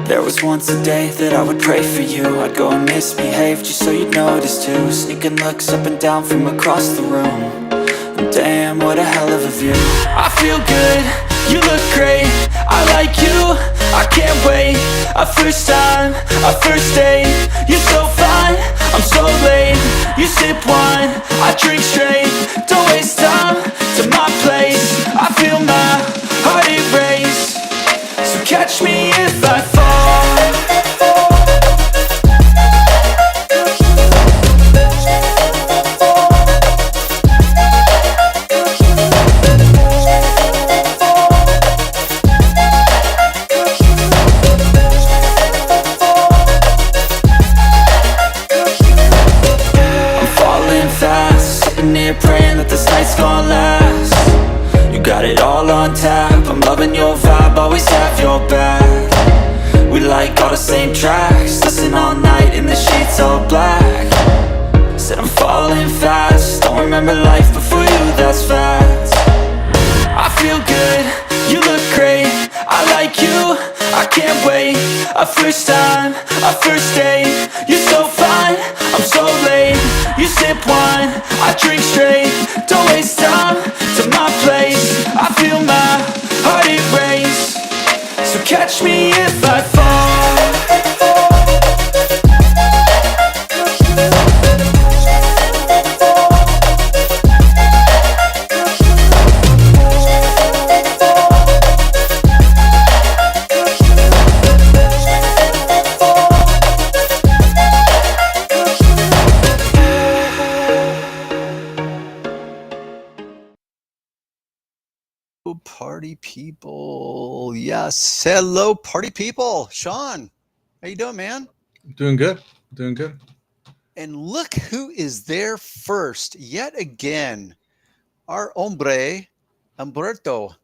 There was once a day that I would pray for you. I'd go and misbehave just so you'd notice too. Sneaking looks up and down from across the room. And damn, what a hell of a view. I feel good, you look great, I like you, I can't wait. A first time, a first date. You're so fine, I'm so late. You sip wine, I drink straight. Don't waste time to my place. I feel my heart erase. So catch me if I fall. I'm falling fast, sitting here praying that this night's gonna last. You got it all on tap, I'm loving your vibe, always have your back. We like all the same tracks, listen all night in the sheets all black. Said I'm falling fast, don't remember life before you, that's facts. I feel good, you look great, I like you, I can't wait. A first time, a first date. You're so fine, I'm so late. You sip wine, I drink straight. Don't waste time to my place. I feel my heart erase. So catch me if I fall. Party people. Yes. Hello, party people. Sean, how you doing, man? Doing good. Doing good. And look who is there first yet again. Our hombre, Humberto.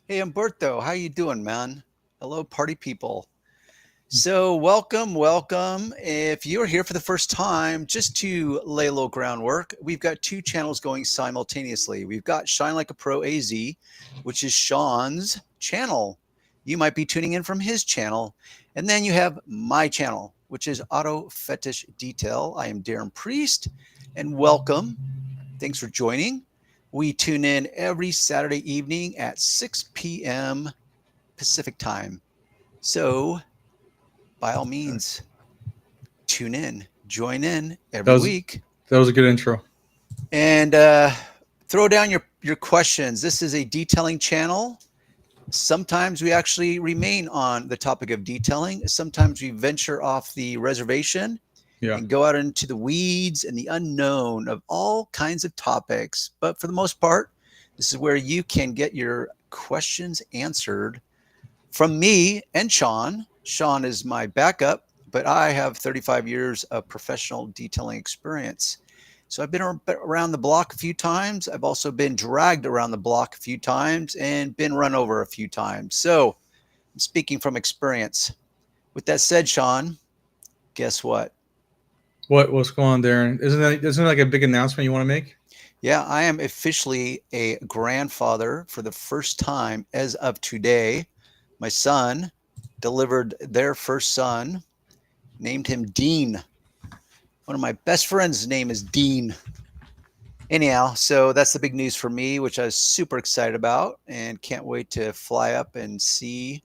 Hey, Humberto, how you doing, man? Hello, party people. So welcome. If you're here for the first time, just to lay a little groundwork, we've got two channels going simultaneously. We've got ShineLikeaProAZ, which is Sean's channel. You might be tuning in from his channel. And then you have my channel, which is AutoFetishDetail. I am Darren Priest, and welcome. Thanks for joining. We tune in every Saturday evening at 6 p.m. Pacific time. So by all means, tune in, join in every week. That was a good intro. And throw down your questions. This is a detailing channel. Sometimes we actually remain on the topic of detailing. Sometimes we venture off the reservation and go out into the weeds and the unknown of all kinds of topics. But for the most part, this is where you can get your questions answered from me and Sean. Sean is my backup, but I have 35 years of professional detailing experience. So I've been around the block a few times. I've also been dragged around the block a few times and been run over a few times. So I'm speaking from experience. With that said, Sean, guess what? What's going on, Darren? Isn't it like a big announcement you want to make? Yeah, I am officially a grandfather for the first time as of today. My son delivered their first son, named him Dean. One of my best friends' name is Dean. Anyhow, so that's the big news for me, which I was super excited about and can't wait to fly up and see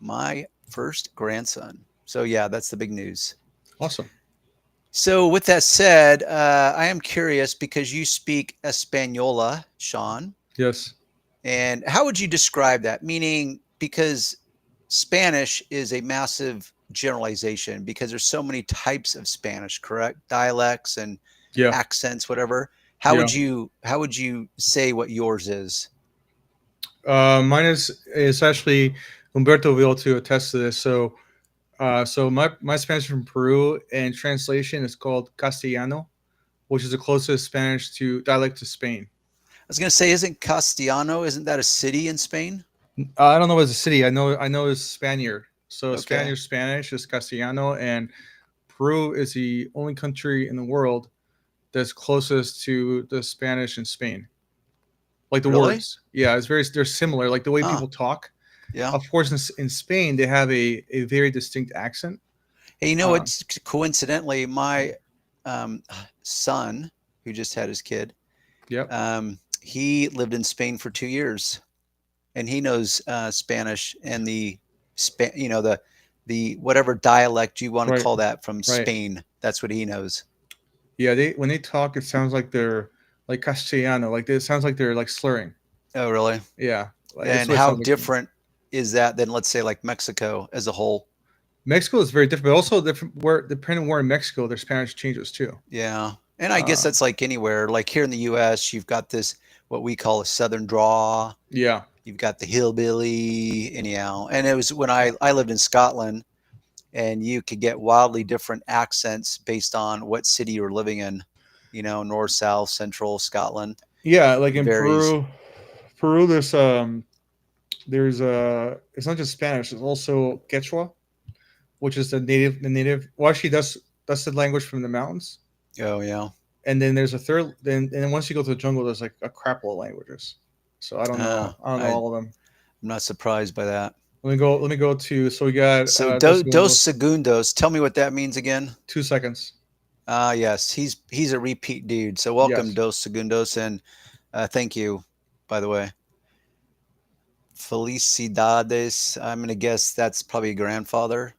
my first grandson. So yeah, that's the big news. Awesome. So with that said, I am curious because you speak Española, Sean. Yes. And how would you describe that? Meaning, because Spanish is a massive generalization because there's so many types of Spanish, correct? Dialects and accents, whatever. How would you say what yours is? Mine is actually Humberto will be able to attest to this. So my Spanish from Peru, and translation is called Castellano, which is the closest Spanish dialect to Spain. I was going to say, isn't Castellano, isn't that a city in Spain? I don't know what it's a city. I know it's Spaniard. So Spaniard Spanish is Castellano, and Peru is the only country in the world that's closest to the Spanish in Spain. Like the words. Yeah, they're similar. Like the way people talk. Yeah. Of course, in Spain they have a very distinct accent. Hey, you know Uh, what? Coincidentally, my um, son, who just had his kid, yep. he lived in Spain for 2 years, and he knows Spanish and the whatever dialect you want to Right. call that from Right. Spain. That's what he knows. Yeah. They when they talk, it sounds like they're like Castellano. Like it sounds like they're like slurring. Oh, really? Yeah. Like, that's And what it how sounds like to me. different is that than, let's say, like Mexico as a whole? Mexico is very different, but also different. Where depending on where in Mexico, their Spanish changes too. Yeah. And I guess Uh, that's like anywhere. Like here in the US, you've got this what we call a southern draw. yeah. You've got the hillbilly, anyhow. And it was when I lived in Scotland, and you could get wildly different accents based on what city you're living in. North, south, central Scotland. Yeah. Like It in varies. Peru, there's it's not just Spanish. It's also Quechua, which is the native. Well, actually, that's the language from the mountains. Oh yeah. And then there's a third. Then once you go to the jungle, there's like a crap load of languages. So I don't know. I don't know I'm all of them. not surprised by that. Let me go. Let me go to. So we got So Dos dos Segundos. segundos. Tell me what that means again. 2 seconds. Yes, he's a repeat dude. So welcome, Yes. dos segundos, and thank you, by the way. Felicidades. I'm gonna guess that's probably grandfather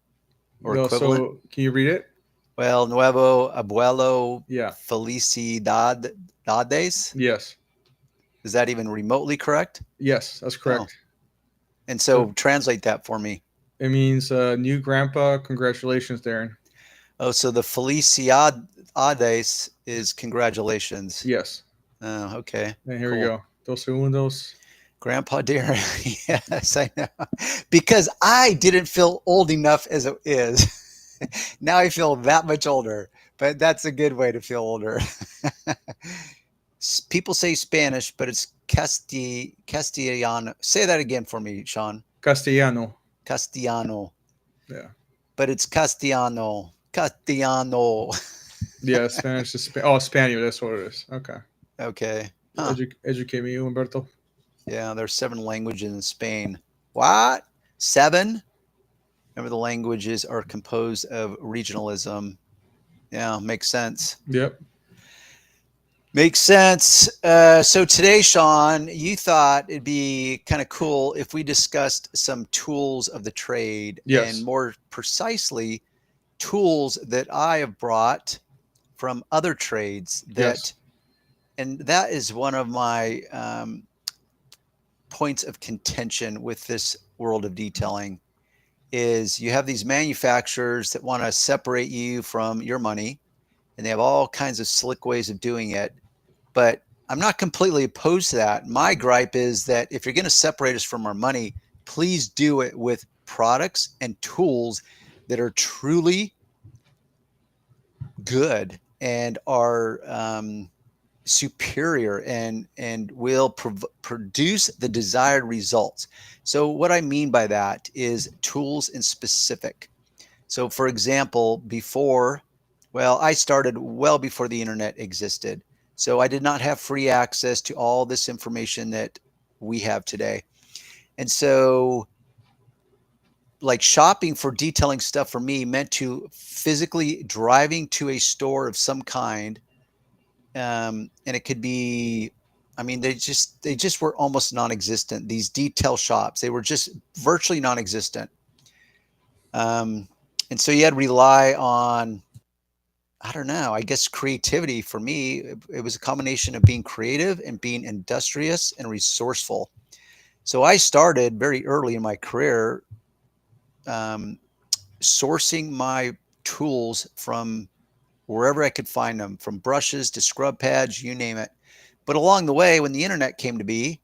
or No. equivalent. So can you read it? Well, nuevo abuelo Yeah. felicidades. Yes. Is that even remotely correct? Yes. That's Oh, correct. and So so translate that for me. it means new grandpa. Congratulations, Darren. Oh, so the felicidades is congratulations. Yes. Oh, okay, And here we cool. go. Dos segundos. Grandpa Darren. Yes, I know. Because I didn't feel old enough as it is. Now I feel that much older, but that's a good way to feel older. People say Spanish, but it's Castellano. Say that again for me, Sean. Castellano. Castellano. Yeah. But it's Castellano. Castellano. Yeah. Spanish is Spaniard. That's what it is. Okay. Okay. Huh. Educate me, Humberto. Yeah, there's 7 languages in Spain. What? 7? Remember, the languages are composed of regionalism. Yeah, makes sense. Yep. Makes sense. So today, Sean, you thought it'd be kind of cool if we discussed some tools of the trade, and Yes. more precisely, tools that I have brought from other trades Yes. and that is one of my points of contention with this world of detailing is you have these manufacturers that want to separate you from your money, and they have all kinds of slick ways of doing it. But I'm not completely opposed to that. My gripe is that if you're going to separate us from our money, please do it with products and tools that are truly good and are superior and will produce the desired results. So what I mean by that is tools in specific. So for example, I started well before the internet existed. So I did not have free access to all this information that we have today. And so like shopping for detailing stuff for me meant to physically driving to a store of some kind. And it could be, I mean, they just were almost non-existent. These detail shops, they were just virtually non-existent. And so you had to rely on, I don't know, I guess creativity. For me, it was a combination of being creative and being industrious and resourceful. So I started very early in my career sourcing my tools from wherever I could find them, from brushes to scrub pads, you name it. But along the way, when the internet came to be,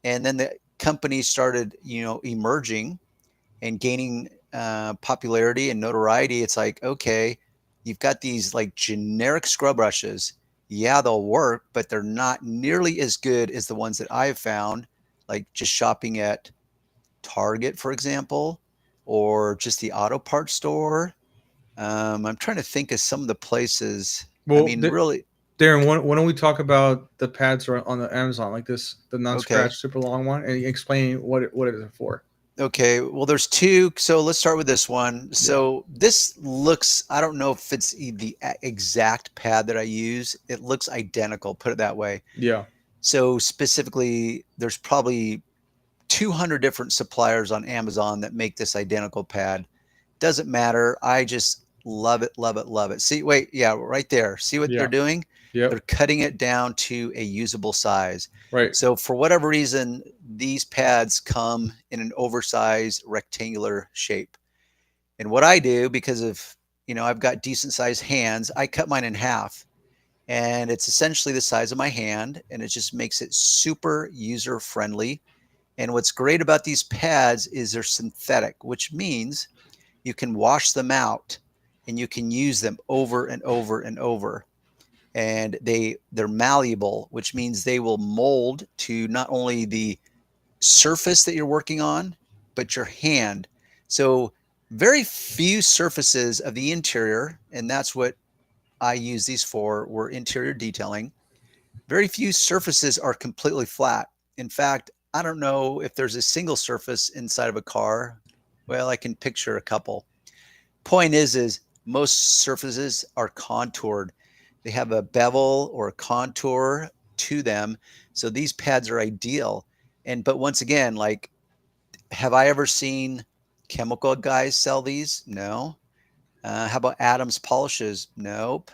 and then the companies started, emerging and gaining popularity and notoriety, it's like, okay, you've got these like generic scrub brushes. Yeah, they'll work, but they're not nearly as good as the ones that I've found, like just shopping at Target, for example, or just the auto parts store. I'm trying to think of some of the places. I Well, mean, really, Darren, why don't we talk about the pads on the Amazon like this, the okay. non-scratch super long one, and explain what it is for? Okay, well, there's two. So let's start with this one. So this looks, I don't know if it's the exact pad that I use. It looks identical, put it that way. Yeah. So specifically, there's probably 200 different suppliers on Amazon that make this identical pad. Doesn't matter. I just love it, love it, love it. See, wait, yeah, right there. See what they're Yeah. doing? They're Yep. cutting it down to a usable size. Right. So for whatever reason, these pads come in an oversized rectangular shape. And what I do, because of, I've got decent sized hands, I cut mine in half. And it's essentially the size of my hand, and it just makes it super user friendly. And what's great about these pads is they're synthetic, which means you can wash them out and you can use them over and over and over. And they're malleable, which means they will mold to not only the surface that you're working on, but your hand. So very few surfaces of the interior, and that's what I use these for, were interior detailing. Very few surfaces are completely flat. In fact, I don't know if there's a single surface inside of a car. Well, I can picture a couple. Point is most surfaces are contoured. They have a bevel or a contour to them. So these pads are ideal. But once again, like, have I ever seen chemical guys sell these? No. How about Adams polishes? Nope.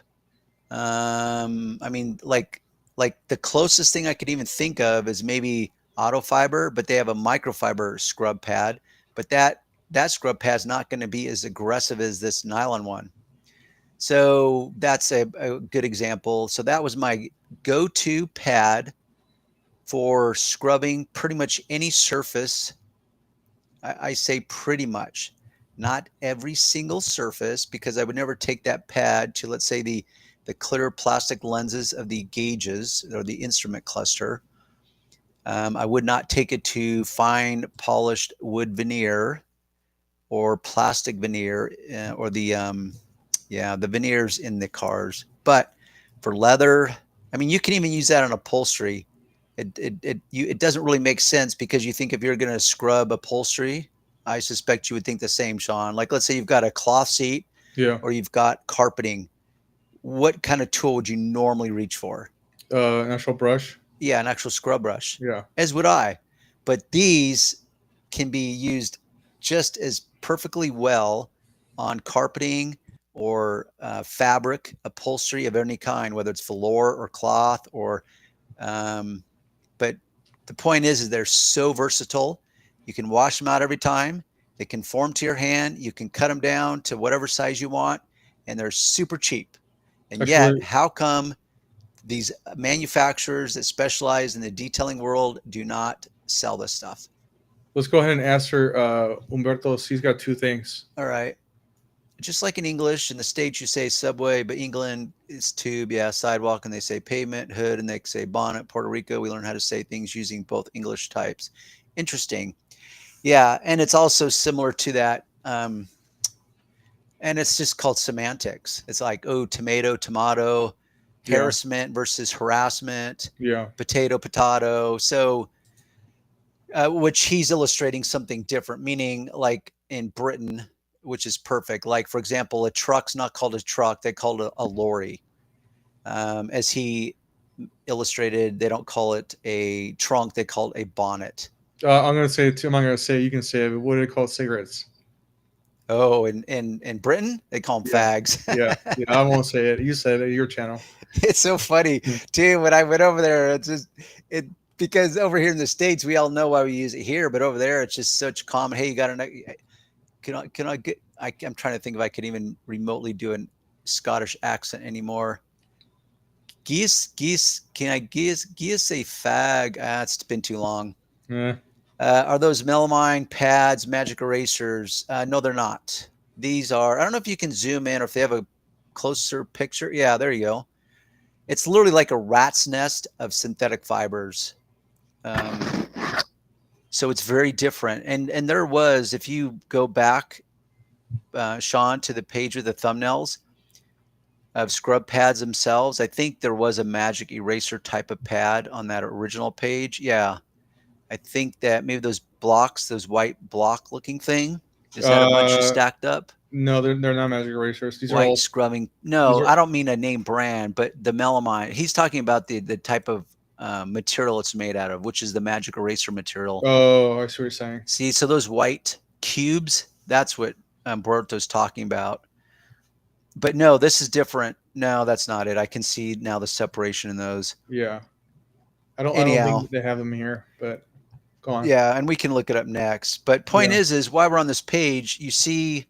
I mean, like the closest thing I could even think of is maybe Autofiber, but they have a microfiber scrub pad. But that scrub pad is not going to be as aggressive as this nylon one. So that's a good example. So that was my go-to pad for scrubbing pretty much any surface. I say pretty much, not every single surface, because I would never take that pad to, let's say, the clear plastic lenses of the gauges or the instrument cluster. I would not take it to fine polished wood veneer or plastic veneer, or the veneers in the cars. But for leather, I mean, you can even use that on upholstery. It doesn't really make sense, because you think if you're going to scrub upholstery, I suspect you would think the same, Sean. Like, let's say you've got a cloth seat Yeah. or you've got carpeting. What kind of tool would you normally reach for? An actual brush. Yeah, an actual scrub brush, Yeah. as would I. But these can be used just as perfectly well on carpeting or fabric, upholstery of any kind, whether it's velour or cloth or. But the point is they're so versatile. You can wash them out every time. They conform to your hand. You can cut them down to whatever size you want, and they're super cheap. And yet, Actually, how come these manufacturers that specialize in the detailing world do not sell this stuff? let's go ahead and answer Umberto. He's got two things. All right. Just like in English, in the States, you say subway, but England is tube, yeah, sidewalk, and they say pavement, hood, and they say bonnet. Puerto Rico, we learn how to say things using both English types. Interesting. Yeah, and it's also similar to that. And it's just called semantics. It's like, oh, tomato, Yeah. harassment versus harassment, Yeah. potato. So, which he's illustrating something different, meaning like in Britain, which is perfect. Like, for example, a truck's not called a truck, they called it a lorry. As he illustrated, they don't call it a trunk, they call it a bonnet. I'm gonna say it too. I'm not gonna say it. You can say it. What do they call cigarettes? Oh, in Britain, they call them Yeah. fags. Yeah. Yeah. I won't say it. You said it. Your channel. It's so funny Hmm. too. When I went over there, it's just it because over here in the States, we all know why we use it here, but over there, it's just such common. Hey, you got an? Can I get? I'm trying to think if I could even remotely do a Scottish accent anymore. Geese, can I geese say fag? Ah, it's been too long. Yeah. Are those melamine pads magic erasers? No, they're not. These are, I don't know if you can zoom in or if they have a closer picture. Yeah, there you go. It's literally like a rat's nest of synthetic fibers. Um, so it's very different. And there was, if you go back, Sean, to the page with the thumbnails of scrub pads themselves, I think there was a magic eraser type of pad on that original page. Yeah. I think that maybe those blocks, those white block looking thing? Is that a bunch of stacked up? No, they're not magic erasers. These are White all. scrubbing. These No, are. I don't mean a name brand, but the melamine. He's talking about the type of material it's made out of, which is the magic eraser material. Oh, I see what you're saying. See, so those white cubes, that's what Berto's talking about. But no, this is different. No, that's not it. I can see now the separation in those. Yeah, I don't Anyhow, think they have them here, but go on. yeah, and we can look it up next. But point Yeah. is while we're on this page, you see,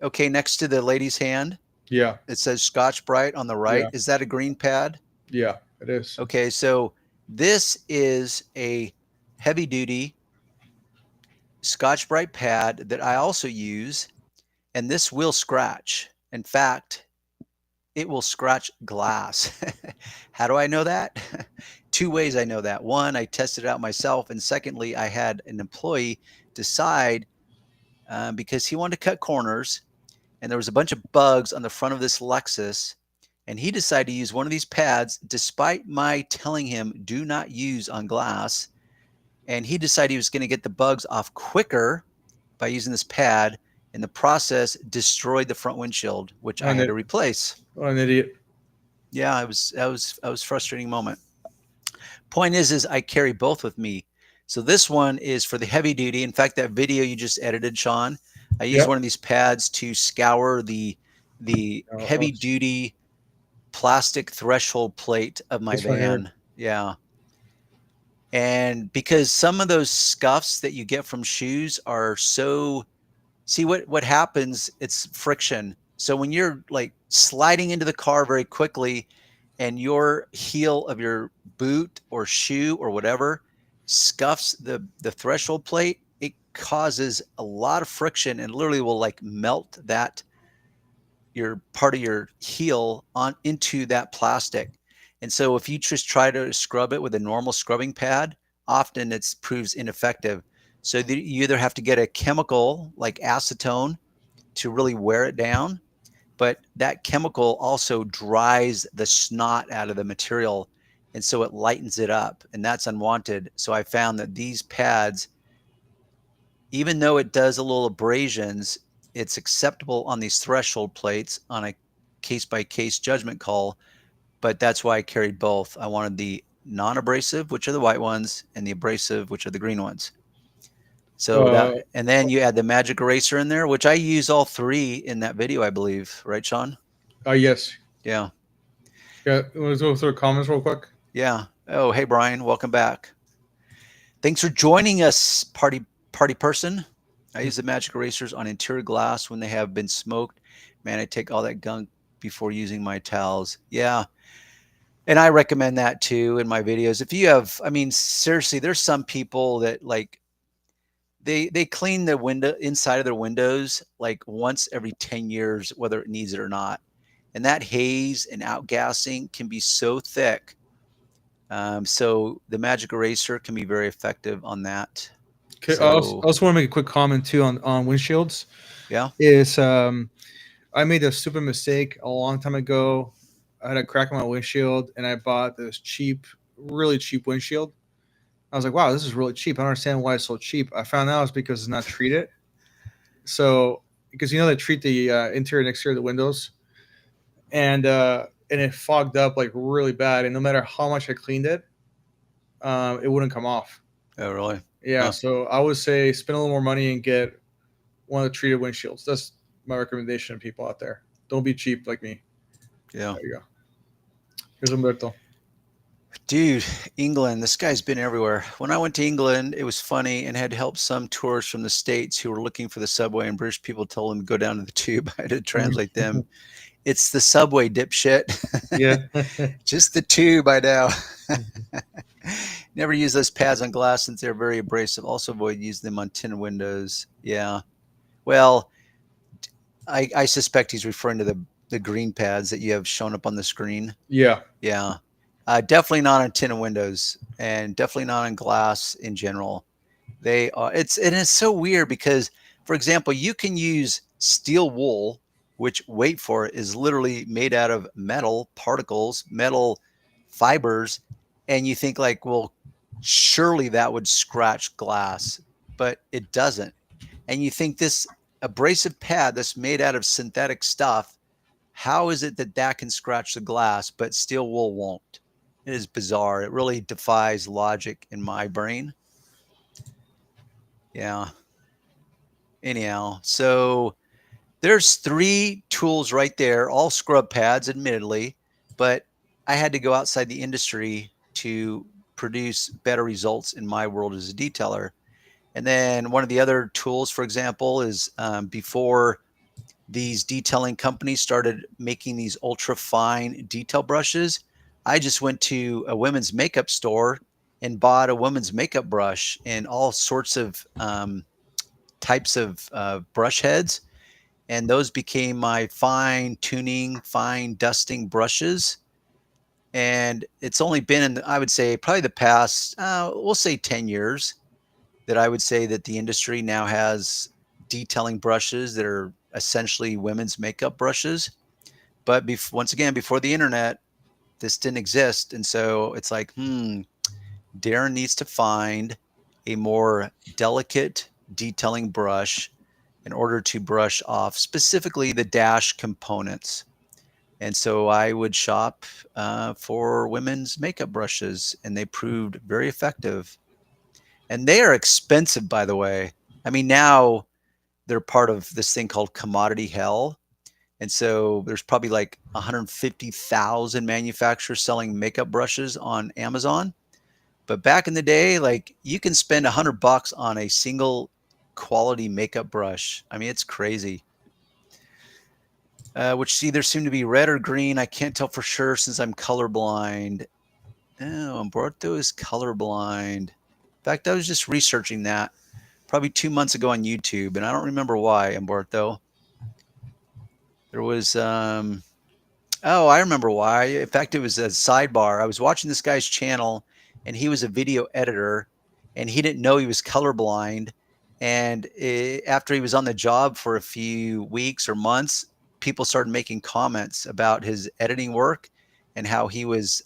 okay, next to the lady's hand, Yeah, it says Scotch Brite on the right. Yeah. Is that a green pad? yeah, it is. Okay, so this is a heavy duty Scotch Brite pad that I also use, and this will scratch. In fact, it will scratch glass. How do I know that? Two ways I know that. One, I tested it out myself. And secondly, I had an employee decide because he wanted to cut corners and there was a bunch of bugs on the front of this Lexus. And he decided to use one of these pads despite my telling him do not use on glass. And he decided he was going to get the bugs off quicker by using this pad. In the process, destroyed the front windshield, which I had to replace. What an idiot. Yeah, it was a frustrating moment. Point is I carry both with me. So this one is for the heavy duty. In fact, that video you just edited, Sean, I use one of these pads to scour the heavy duty plastic threshold plate of my van. Yeah. And because some of those scuffs that you get from shoes are so, see what happens, it's friction. So when you're like sliding into the car very quickly and your heel of your boot or shoe or whatever scuffs the threshold plate, it causes a lot of friction and literally will like melt that your part of your heel on into that plastic. And so if you just try to scrub it with a normal scrubbing pad, often it proves ineffective. So you either have to get a chemical like acetone to really wear it down, but that chemical also dries the snot out of the material. And so it lightens it up, and that's unwanted. So I found that these pads, even though it does a little abrasions, it's acceptable on these threshold plates on a case-by-case judgment call. But that's why I carried both. I wanted the non-abrasive, which are the white ones, and the abrasive, which are the green ones. So that, and then you add the magic eraser in there, which I use all three in that video, I believe. Right, Sean? Yes. Yeah. Yeah. Let's go through comments real quick. Yeah. Oh, hey, Brian. Welcome back. Thanks for joining us, party person. I use the magic erasers on interior glass when they have been smoked. Man, I take all that gunk before using my towels. Yeah. And I recommend that too in my videos. If you have, I mean, seriously, there's some people that like, they clean the window inside of their windows like once every 10 years, whether it needs it or not. And that haze and outgassing can be so thick. So the magic eraser can be very effective on that. Okay. So, I also want to make a quick comment too on windshields. Yeah. Is I made a stupid mistake a long time ago. I had a crack in my windshield and I bought this cheap, really cheap windshield. I was like, wow, this is really cheap. I don't understand why it's so cheap. I found out it's because it's not treated. So, because they treat the interior and exterior of the windows, and it fogged up like really bad. And no matter how much I cleaned it, it wouldn't come off. Oh, really? Yeah. Huh. So I would say spend a little more money and get one of the treated windshields. That's my recommendation to people out there. Don't be cheap like me. Yeah. There you go. Here's Umberto. Dude, England, this guy's been everywhere. When I went to England, it was funny and had to help some tourists from the States who were looking for the subway, and British people told them to go down to the tube. I had to translate them. It's the subway, dipshit. Yeah. Just the tube, I know. Never use those pads on glass since they're very abrasive. Also avoid using them on tinted windows. Yeah. Well, I suspect he's referring to the green pads that you have shown up on the screen. Yeah. Yeah. Definitely not on tinted windows, and definitely not on glass in general. They are. It's so weird because, for example, you can use steel wool, which, wait for it, is literally made out of metal particles, metal fibers, and you think like, well, surely that would scratch glass, but it doesn't. And you think this abrasive pad that's made out of synthetic stuff, how is it that that can scratch the glass, but steel wool won't? It is bizarre. It really defies logic in my brain. Yeah. Anyhow, so there's 3 tools right there, all scrub pads, admittedly, but I had to go outside the industry to produce better results in my world as a detailer. And then one of the other tools, for example, is before these detailing companies started making these ultra fine detail brushes, I just went to a women's makeup store and bought a women's makeup brush and all sorts of types of brush heads. And those became my fine tuning, fine dusting brushes. And it's only been in, I would say, probably the past, we'll say 10 years, that I would say that the industry now has detailing brushes that are essentially women's makeup brushes. But once again, before the internet, this didn't exist. And so it's like, Darren needs to find a more delicate detailing brush in order to brush off specifically the dash components. And so I would shop for women's makeup brushes, and they proved very effective. And they are expensive, by the way. I mean, now they're part of this thing called commodity hell. And so there's probably like 150,000 manufacturers selling makeup brushes on Amazon. But back in the day, like you can spend $100 on a single quality makeup brush. I mean, it's crazy. Which either seem to be red or green. I can't tell for sure since I'm colorblind. Oh, Umberto is colorblind. In fact, I was just researching that probably 2 months ago on YouTube, and I don't remember why, Umberto. There was, oh, I remember why. In fact, it was a sidebar. I was watching this guy's channel, and he was a video editor, and he didn't know he was colorblind. And after he was on the job for a few weeks or months, people started making comments about his editing work and how he was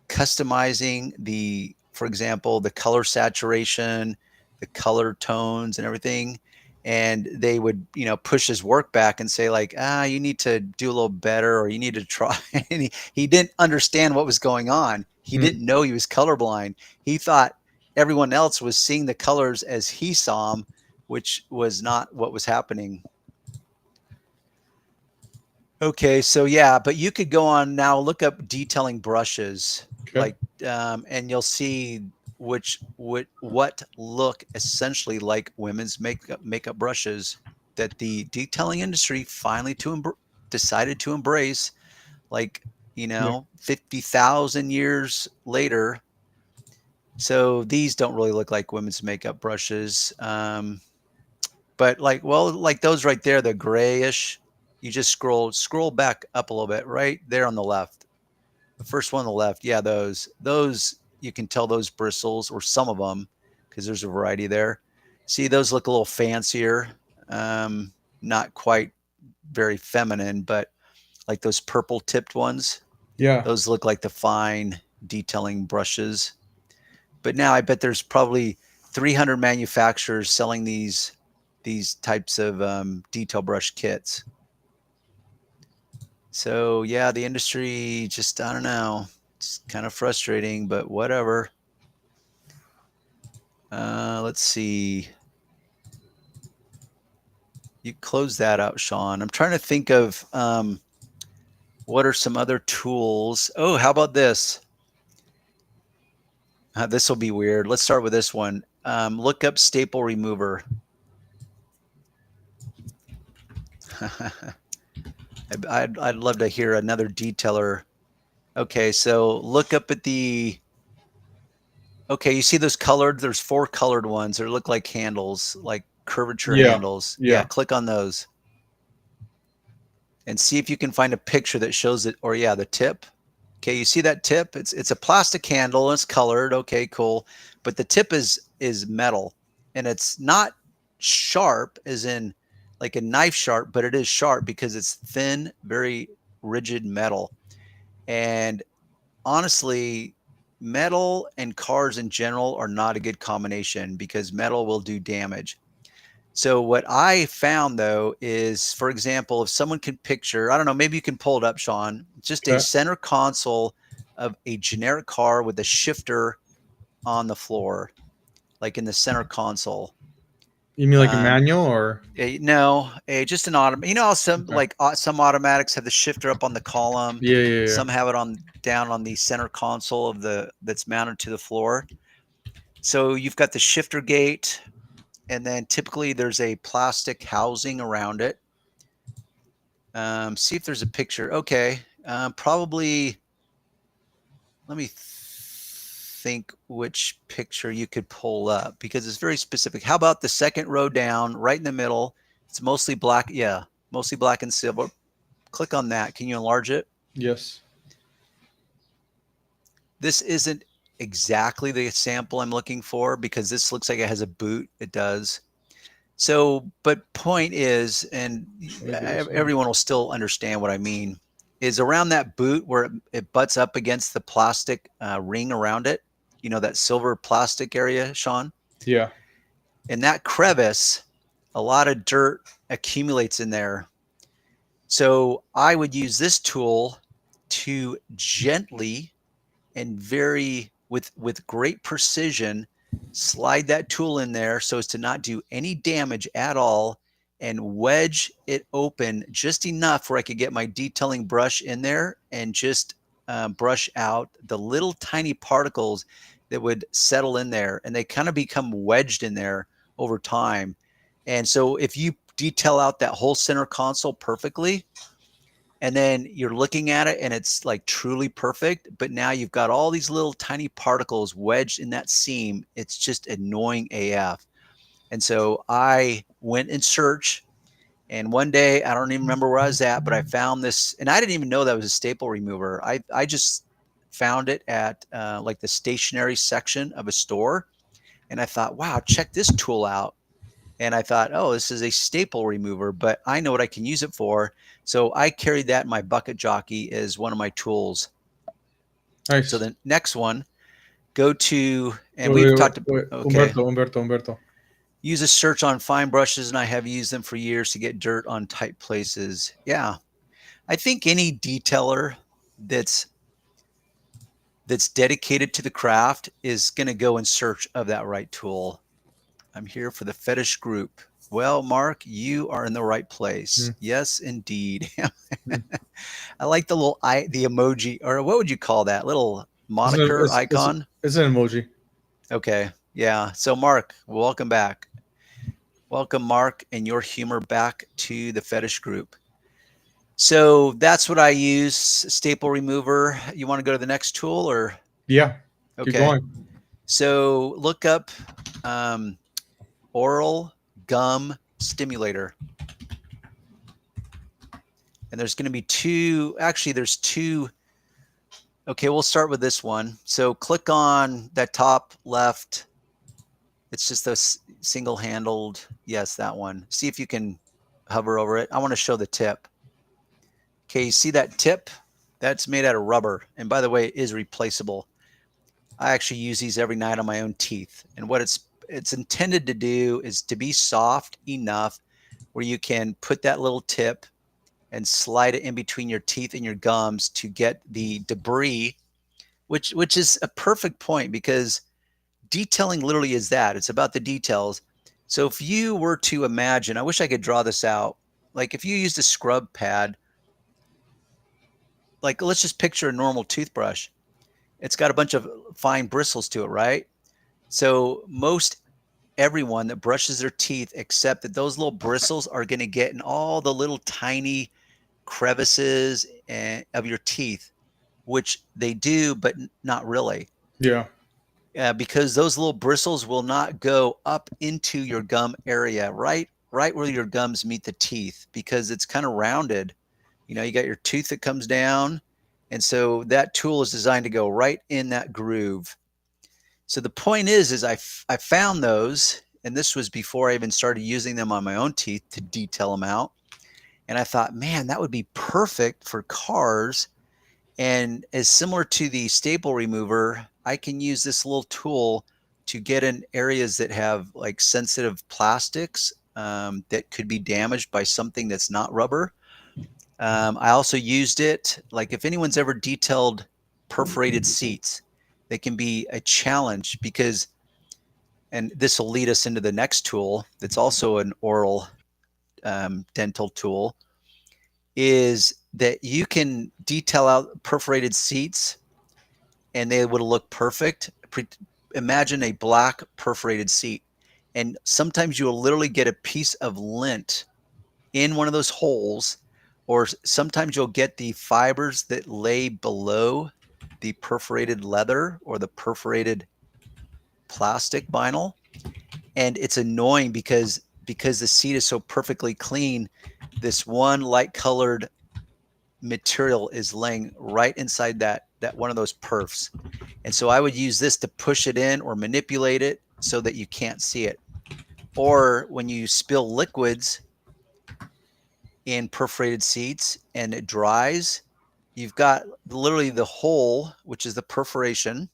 customizing the, for example, the color saturation, the color tones and everything. And they would, push his work back and say like, you need to do a little better, or you need to try. And he didn't understand what was going on. He didn't know he was colorblind. He thought everyone else was seeing the colors as he saw them, which was not what was happening. Okay, so yeah, but you could go on now, look up detailing brushes, Okay. and you'll see what look essentially like women's makeup brushes that the detailing industry finally decided to embrace, like Yeah. 50,000 years later. So these don't really look like women's makeup brushes. But like those right there, the grayish, you just scroll back up a little bit, right there on the left. The first one on the left, yeah, those you can tell those bristles, or some of them, because there's a variety there. See, those look a little fancier, not quite very feminine, but like those purple tipped ones, Yeah. those look like the fine detailing brushes. But now I bet there's probably 300 manufacturers selling these types of detail brush kits. So yeah, the industry just, I don't know, it's kind of frustrating, but whatever. Let's see. You close that out, Sean. I'm trying to think of what are some other tools. Oh, how about this? This will be weird. Let's start with this one. Look up staple remover. I'd love to hear another detailer. Okay, so look up at the. Okay, you see those colored? There's 4 colored ones that look like handles, like curvature Yeah. handles. Yeah, Yeah. click on those and see if you can find a picture that shows it. Or yeah, the tip. Okay, you see that tip? It's a plastic handle. It's colored. Okay, cool. But the tip is metal, and it's not sharp, as in like a knife sharp, but it is sharp because it's thin, very rigid metal. And honestly, metal and cars in general are not a good combination because metal will do damage. So what I found though is, for example, if someone can picture, I don't know, maybe you can pull it up, Sean, just a center console of a generic car with a shifter on the floor, like in the center console. You mean like a manual or? No, just an automatic. You know how some some automatics have the shifter up on the column. Yeah. Some have it on down on the center console of that's mounted to the floor. So you've got the shifter gate, and then typically there's a plastic housing around it. See if there's a picture. Okay, probably. Let me think which picture you could pull up because it's very specific. How about the second row down, right in the middle? It's mostly black. Yeah, mostly black and silver. Click on that. Can you enlarge it? Yes. This isn't exactly the sample I'm looking for because this looks like it has a boot. It does. So, but point is, and everyone will still understand what I mean, is around that boot where it butts up against the plastic ring around it, you know, that silver plastic area, Sean? Yeah. In that crevice, a lot of dirt accumulates in there. So I would use this tool to gently and with great precision slide that tool in there so as to not do any damage at all and wedge it open just enough where I could get my detailing brush in there and just brush out the little tiny particles that would settle in there, and they kind of become wedged in there over time. And so if you detail out that whole center console perfectly, and then you're looking at it and it's like truly perfect, but now you've got all these little tiny particles wedged in that seam. It's just annoying AF. And so I went in search, and one day, I don't even remember where I was at, but I found this, and I didn't even know that was a staple remover. I just found it at like the stationery section of a store. And I thought, wow, check this tool out. And I thought, oh, this is a staple remover, but I know what I can use it for. So I carried that in my bucket jockey as one of my tools. Nice. So the next one, go to, and we've talked about, okay. Umberto. Use a search on fine brushes, and I have used them for years to get dirt on tight places. Yeah. I think any detailer that's dedicated to the craft is going to go in search of that right tool. I'm here for the fetish group. Well, Mark, you are in the right place. Yes, indeed. I like the little the emoji, or what would you call that? Little moniker icon? It's an emoji. Okay. Yeah. So, Mark, welcome back. Welcome, Mark, and your humor back to the fetish group. So that's what I use, staple remover. You want to go to the next tool, or? Yeah. Okay. Keep going. So look up oral gum stimulator. And there's going to be two, actually there's two. Okay, we'll start with this one. So click on that top left. It's just a single handled. Yes, that one. See if you can hover over it. I want to show the tip. Okay, you see that tip? That's made out of rubber. And by the way, it is replaceable. I actually use these every night on my own teeth. And what it's intended to do is to be soft enough where you can put that little tip and slide it in between your teeth and your gums to get the debris, which is a perfect point, because detailing literally is that. It's about the details. So if you were to imagine, I wish I could draw this out. Like if you used a scrub pad, like let's just picture a normal toothbrush. It's got a bunch of fine bristles to it, right? So most everyone that brushes their teeth accept that those little bristles are going to get in all the little tiny crevices of your teeth, which they do, but not really. Yeah. Because those little bristles will not go up into your gum area, right where your gums meet the teeth, because it's kind of rounded. You know, you got your tooth that comes down, and so that tool is designed to go right in that groove. So the point is I found those, and this was before I even started using them on my own teeth to detail them out. And I thought, man, that would be perfect for cars, and is similar to the staple remover. I can use this little tool to get in areas that have like sensitive plastics that could be damaged by something that's not rubber. I also used it, like if anyone's ever detailed perforated seats, they can be a challenge because, and this will lead us into the next tool that's also an oral dental tool, is that you can detail out perforated seats and they would look perfect. Imagine a black perforated seat, and sometimes you'll literally get a piece of lint in one of those holes, or sometimes you'll get the fibers that lay below the perforated leather or the perforated plastic vinyl. And it's annoying because the seat is so perfectly clean, this one light colored material is laying right inside that one of those perfs. And so I would use this to push it in or manipulate it so that you can't see it. Or when you spill liquids in perforated seats and it dries, you've got literally the hole, which is the perforation.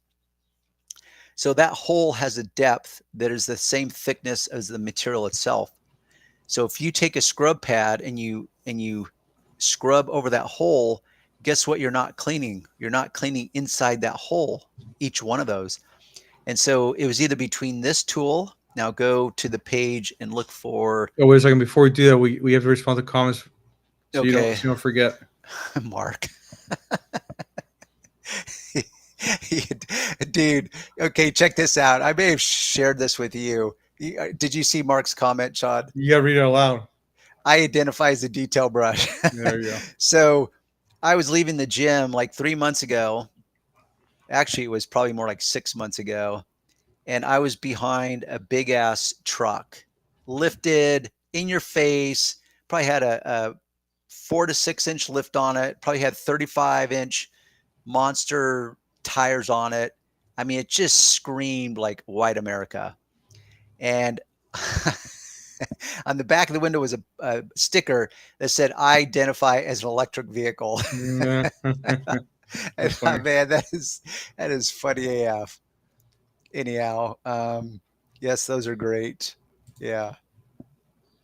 So that hole has a depth that is the same thickness as the material itself. So if you take a scrub pad and you scrub over that hole, guess what you're not cleaning? You're not cleaning inside that hole, each one of those. And so it was either between this tool. Now go to the page and look for. Oh, wait a second. Before we do that, we have to respond to comments so Okay. you don't forget. Mark. Dude, okay, check this out. I may have shared this with you. Did you see Mark's comment, Sean? You gotta read it aloud. I identify as a detail brush. There you go. So I was leaving the gym like 3 months ago. Actually, it was probably more like 6 months ago. And I was behind a big ass truck, lifted in your face, probably had a 4 to 6 inch lift on it, probably had 35-inch monster tires on it. I mean, it just screamed like white America. And on the back of the window was a sticker that said, "I identify as an electric vehicle." That's funny. Man, that is funny AF. Anyhow, yes, those are great. Yeah.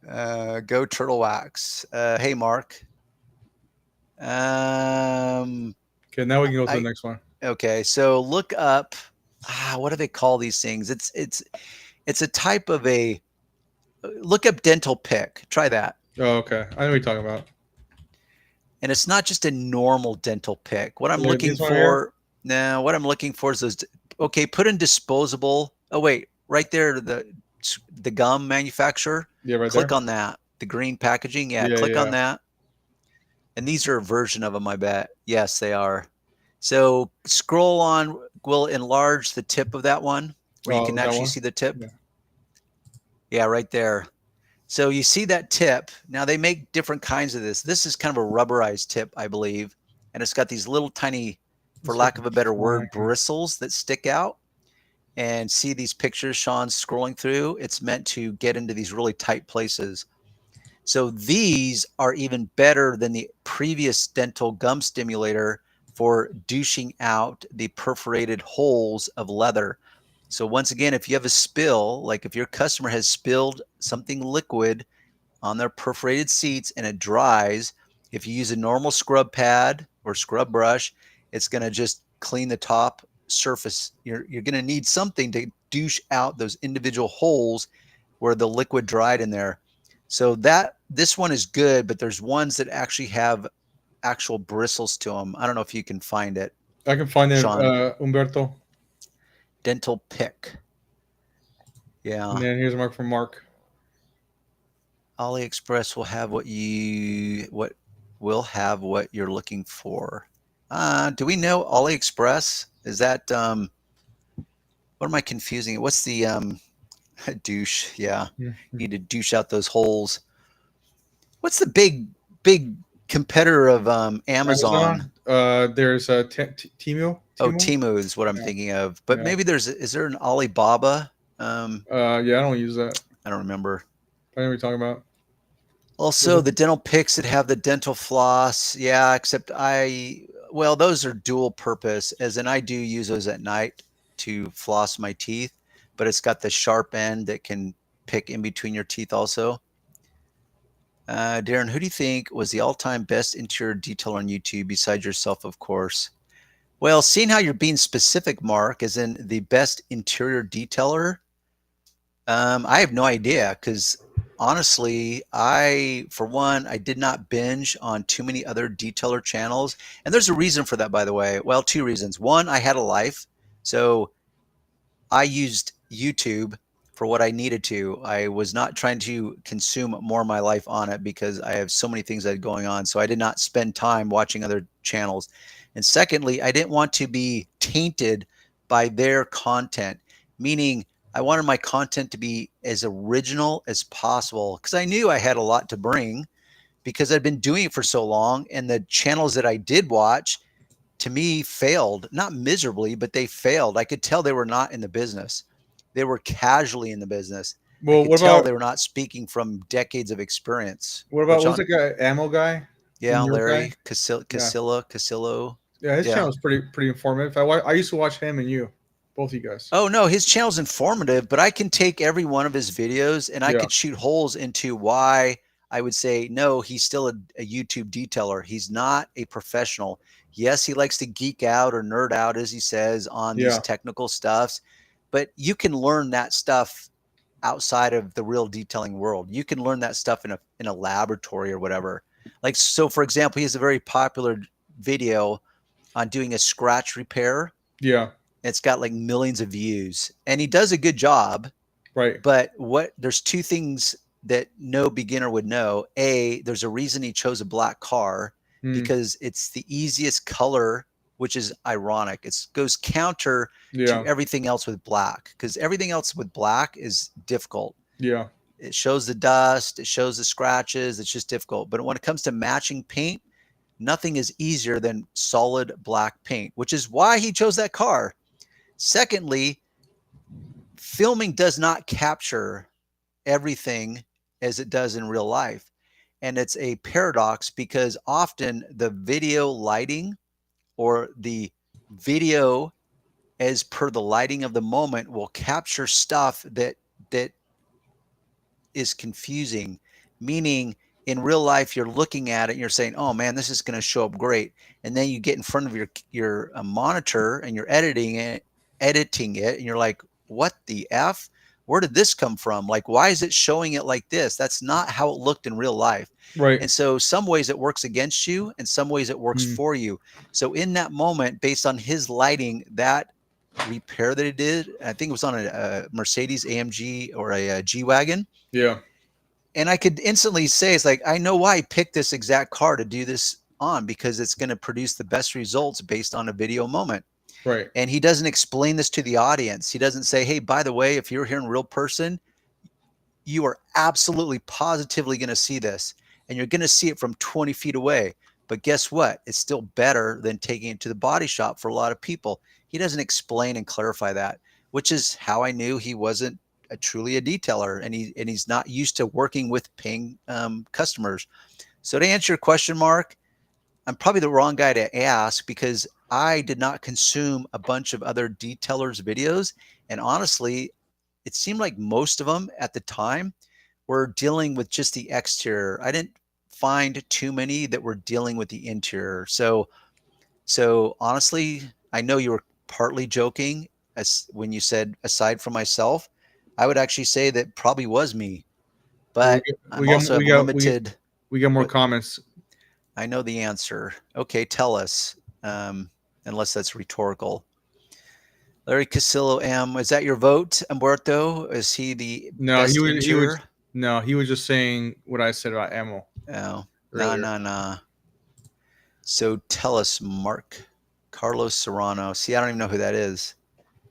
Go Turtle Wax. Hey, Mark. Okay, now we can go to the next one. Okay, so look up. What do they call these things? It's a type of a. Look up dental pick. Try that. Oh, okay. I know what you're talking about. And it's not just a normal dental pick. What I'm looking this one for here? now, what I'm looking for is those. Okay, put in disposable. Oh wait, right there, the gum manufacturer. Yeah, right Click there. on that. The green packaging. Yeah, Yeah, click yeah. on that. And these are a version of them, I bet. Yes, they are. So scroll on. Will enlarge the tip of that one where you can that actually one? see the tip. Yeah. Yeah, right there. So you see that tip. Now they make different kinds of this. This is kind of a rubberized tip, I believe. And it's got these little tiny, for lack of a better word, bristles that stick out. And see these pictures Sean's scrolling through. It's meant to get into these really tight places. So these are even better than the previous dental gum stimulator for douching out the perforated holes of leather. So once again, if you have a spill, like if your customer has spilled something liquid on their perforated seats and it dries, if you use a normal scrub pad or scrub brush, it's going to just clean the top surface. You're going to need something to douche out those individual holes where the liquid dried in there. So this one is good, but there's ones that actually have actual bristles to them. I don't know if you can find it. I can find it, Sean. Umberto. Dental pick. Yeah. And then here's a mark from Mark. AliExpress will have what you're looking for. Do we know AliExpress? Is that what am I confusing? What's the douche? Yeah. You need to douche out those holes. What's the big competitor of Amazon? There's Temu. Oh, Temu is what I'm thinking of. But maybe is there an Alibaba? Yeah, I don't use that. I don't remember. I know what you're talking about. Also, the dental picks that have the dental floss. Yeah, except those are dual purpose, as in I do use those at night. to floss my teeth, but it's got the sharp end that can pick in between your teeth also. Darren, who do you think was the all-time best interior detailer on YouTube besides yourself, of course? Well, seeing how you're being specific, Mark, as in the best interior detailer, I have no idea because honestly, for one, I did not binge on too many other detailer channels. And there's a reason for that, by the way. Well, two reasons. One, I had a life. So I used YouTube for what I needed to. I was not trying to consume more of my life on it because I have so many things that are going on. So I did not spend time watching other channels. And secondly, I didn't want to be tainted by their content, meaning I wanted my content to be as original as possible because I knew I had a lot to bring because I'd been doing it for so long. And the channels that I did watch, to me, failed, not miserably, but they failed. I could tell they were not in the business. They were casually in the business. I Well, could tell they were not speaking from decades of experience. what's Sean? the guy, Ammo guy? The Yeah, New York guy? Larry Casillo. Yeah, his Yeah. channel is pretty informative. I used to watch him and you, both of you guys. Oh no, his channel's informative, but I can take every one of his videos and I Yeah. could shoot holes into why I would say no, he's still a YouTube detailer. He's not a professional. Yes, he likes to geek out or nerd out, as he says, on these Yeah. technical stuffs, but you can learn that stuff outside of the real detailing world. You can learn that stuff in a laboratory or whatever. Like, so for example, he has a very popular video on doing a scratch repair. Yeah. It's got like millions of views and he does a good job. Right. But there's two things that no beginner would know. A, there's a reason he chose a black car because it's the easiest color, which is ironic. It goes counter to everything else with black because everything else with black is difficult. Yeah. It shows the dust, it shows the scratches, it's just difficult. But when it comes to matching paint, nothing is easier than solid black paint, which is why he chose that car. Secondly, filming does not capture everything as it does in real life. And it's a paradox because often the video lighting or the video as per the lighting of the moment will capture stuff that is confusing, meaning in real life you're looking at it and you're saying, oh man, this is going to show up great, and then you get in front of your monitor and you're editing it and you're like, what the f, where did this come from? Like, why is it showing it like this? That's not how it looked in real life. Right. And so some ways it works against you and some ways it works for you. So in that moment, based on his lighting, that repair that he did, I think it was on a Mercedes AMG or a G-Wagon. Yeah. And I could instantly say, it's like, I know why I picked this exact car to do this on, because it's going to produce the best results based on a video moment. Right. And he doesn't explain this to the audience. He doesn't say, hey, by the way, if you're here in real person, you are absolutely positively going to see this, and you're going to see it from 20 feet away. But guess what? It's still better than taking it to the body shop for a lot of people. He doesn't explain and clarify that, which is how I knew he wasn't truly a detailer, and he's not used to working with paying customers. So to answer your question, Mark, I'm probably the wrong guy to ask because I did not consume a bunch of other detailers' videos. And honestly, it seemed like most of them at the time were dealing with just the exterior. I didn't find too many that were dealing with the interior. So honestly, I know you were partly joking as when you said aside from myself. I would actually say that probably was me, but I'm also limited. We got more comments. I know the answer. Okay, tell us, unless that's rhetorical. Larry Casillo M. Is that your vote, Umberto? Is he the best interior? No, he was just saying what I said about Ammo. Oh, no. So tell us, Mark. Carlos Serrano. See, I don't even know who that is.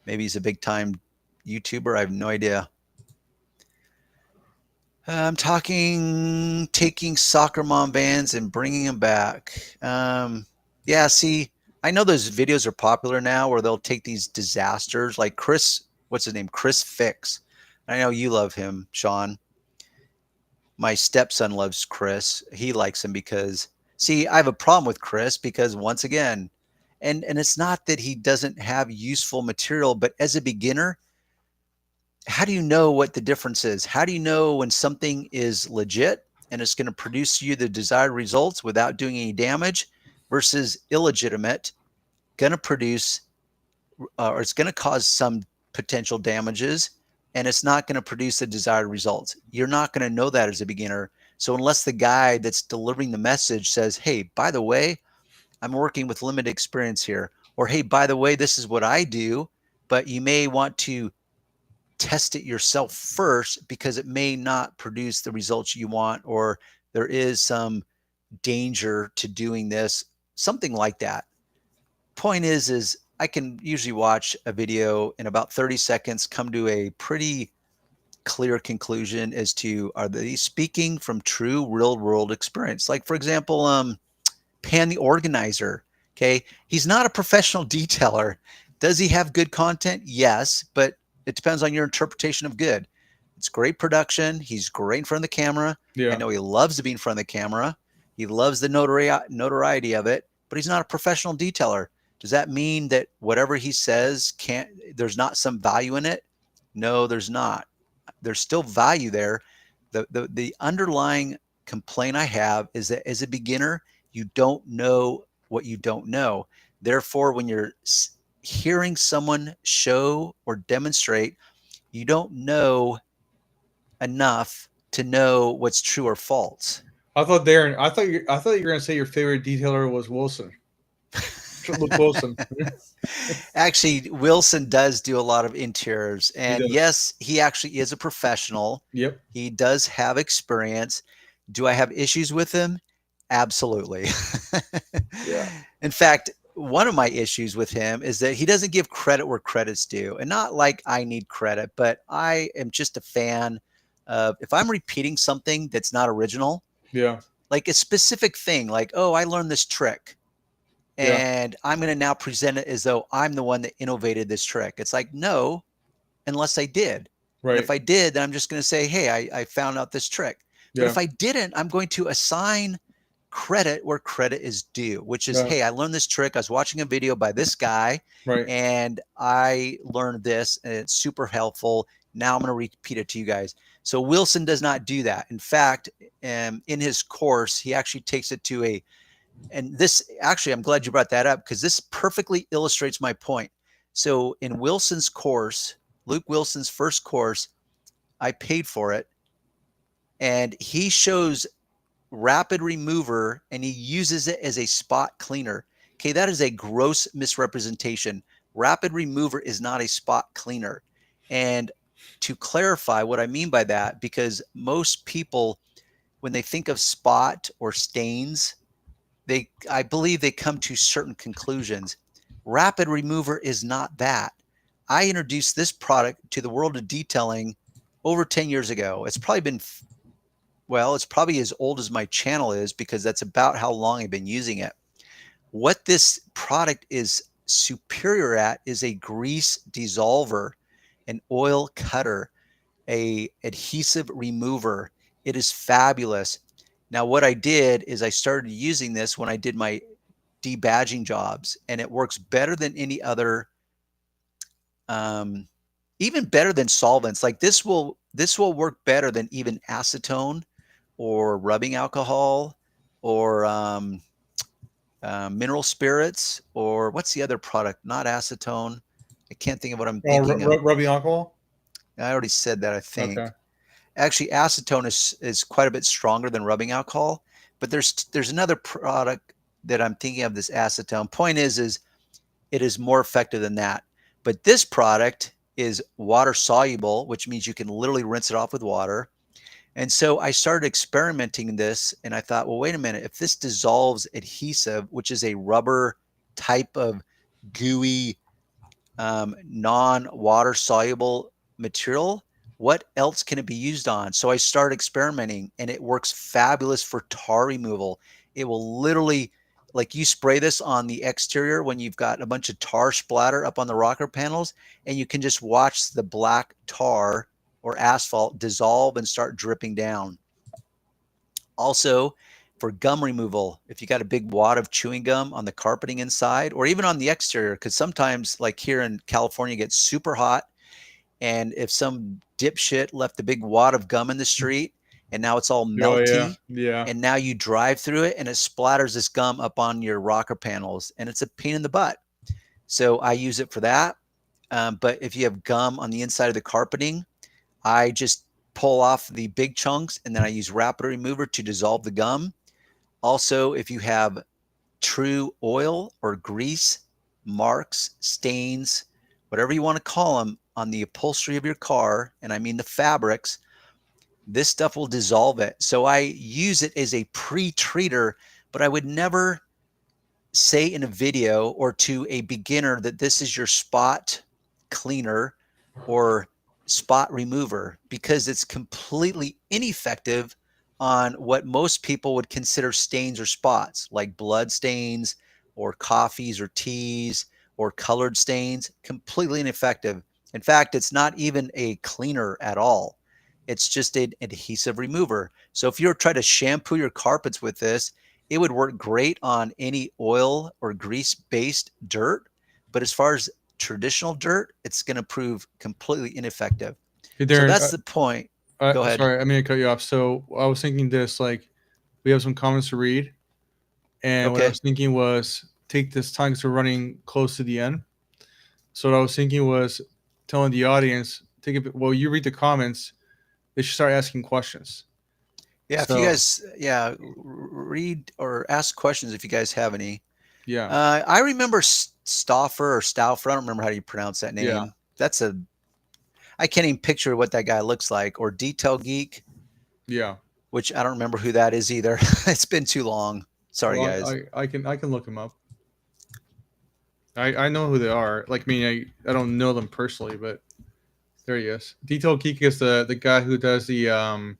Maybe he's a big time YouTuber. I have no idea. I'm taking soccer mom vans and bringing them back. Yeah, see, I know those videos are popular now where they'll take these disasters like Chris, what's his name? Chris Fix. I know you love him, Sean. My stepson loves Chris. He likes him because, see, I have a problem with Chris because once again, And it's not that he doesn't have useful material, but as a beginner, how do you know what the difference is? How do you know when something is legit and it's going to produce you the desired results without doing any damage versus illegitimate, going to produce or it's going to cause some potential damages and it's not going to produce the desired results? You're not going to know that as a beginner. So unless the guy that's delivering the message says, hey, by the way, I'm working with limited experience here, or hey, by the way, this is what I do, but you may want to test it yourself first because it may not produce the results you want, or there is some danger to doing this, something like that. Point is I can usually watch a video in about 30 seconds, come to a pretty clear conclusion as to, are they speaking from true real world experience? Like, for example, Pan the organizer. Okay. He's not a professional detailer. Does he have good content? Yes, but it depends on your interpretation of good. It's great production. He's great in front of the camera. I Yeah. know he loves to be in front of the camera. He loves the notoriety of it, but he's not a professional detailer. Does that mean that whatever he says there's not some value in it? No, there's not. There's still value there. The underlying complaint I have is that as a beginner, you don't know what you don't know. Therefore, when you're hearing someone show or demonstrate, you don't know enough to know what's true or false. I thought Darren. I thought you were gonna say your favorite detailer was Wilson. Luke Wilson. Actually, Wilson does do a lot of interiors. He And does. yes, he actually is a professional. Yep. He does have experience. Do I have issues with him? Absolutely. Yeah. In fact, one of my issues with him is that he doesn't give credit where credit's due. And not like I need credit, but I am just a fan of, if I'm repeating something that's not original, Yeah. like a specific thing, like, oh, I learned this trick Yeah. and I'm going to now present it as though I'm the one that innovated this trick. It's like, no, unless I did. And Right. if I did, then I'm just going to say, hey, I found out this trick. But Yeah. if I didn't, I'm going to assign credit where credit is due, which is, Yeah. hey, I learned this trick. I was watching a video by this guy Right. and I learned this and it's super helpful. Now I'm going to repeat it to you guys. So Wilson does not do that. In fact, in his course, he actually takes it to a, and this actually, I'm glad you brought that up because this perfectly illustrates my point. So in Wilson's course, Luke Wilson's first course, I paid for it, and he shows rapid remover and he uses it as a spot cleaner. Okay, that is a gross misrepresentation. Rapid remover is not a spot cleaner. And to clarify what I mean by that, because most people, when they think of spot or stains, I believe they come to certain conclusions. Rapid remover is not that. I introduced this product to the world of detailing over 10 years ago. It's probably been, well, it's probably as old as my channel is because that's about how long I've been using it. What this product is superior at is a grease dissolver, an oil cutter, a adhesive remover. It is fabulous. Now, what I did is I started using this when I did my debadging jobs, and it works better than any other, even better than solvents. Like this will work better than even acetone or rubbing alcohol or mineral spirits, or what's the other product? Not acetone. I can't think of what I'm Oh, thinking of. rubbing alcohol. I already said that, I Okay. think. Actually, acetone is quite a bit stronger than rubbing alcohol, but there's another product that I'm thinking of, this acetone. Point is it is more effective than that. But this product is water soluble, which means you can literally rinse it off with water. And so I started experimenting this and I thought, well, wait a minute, if this dissolves adhesive, which is a rubber type of gooey, non-water soluble material, what else can it be used on? So I started experimenting and it works fabulous for tar removal. It will literally, like, you spray this on the exterior when you've got a bunch of tar splatter up on the rocker panels, and you can just watch the black tar or asphalt dissolve and start dripping down. Also, for gum removal. If you got a big wad of chewing gum on the carpeting inside, or even on the exterior, because sometimes, like here in California, it gets super hot. And if some dipshit left a big wad of gum in the street and now it's all Oh yeah, melty, yeah. and now you drive through it and it splatters this gum up on your rocker panels, and it's a pain in the butt. So I use it for that. But if you have gum on the inside of the carpeting, I just pull off the big chunks and then I use rapid remover to dissolve the gum. Also, if you have true oil or grease marks, stains, whatever you want to call them, on the upholstery of your car, and I mean the fabrics, this stuff will dissolve it. So I use it as a pre-treater, but I would never say in a video or to a beginner that this is your spot cleaner or spot remover, because it's completely ineffective on what most people would consider stains or spots, like blood stains or coffees or teas or colored stains. Completely ineffective. In fact, it's not even a cleaner at all. It's just an adhesive remover. So if you're trying to shampoo your carpets with this, it would work great on any oil or grease based dirt. But as far as traditional dirt, it's going to prove completely ineffective. Hey, So Darren, that's the point. Go ahead. sorry, I mean to cut you off. So I was thinking this, like, we have some comments to read, and what I Okay. was thinking was take this time because we're running close to the end. So what I was thinking was telling the audience, take a bit, well, you read the comments, they should start asking questions. Yeah. If you So guys, read or ask questions if you guys have any. yeah, I remember Stauffer or Stauffer. I don't remember how you pronounce that yeah, name. I can't even picture what that guy looks like. Or Detail Geek, yeah. which I don't remember who that is either. It's been too long. Sorry, Well, guys. I can look them up. I know who they are. Like, I mean, I don't know them personally, but there he is. Detail Geek is the guy who does the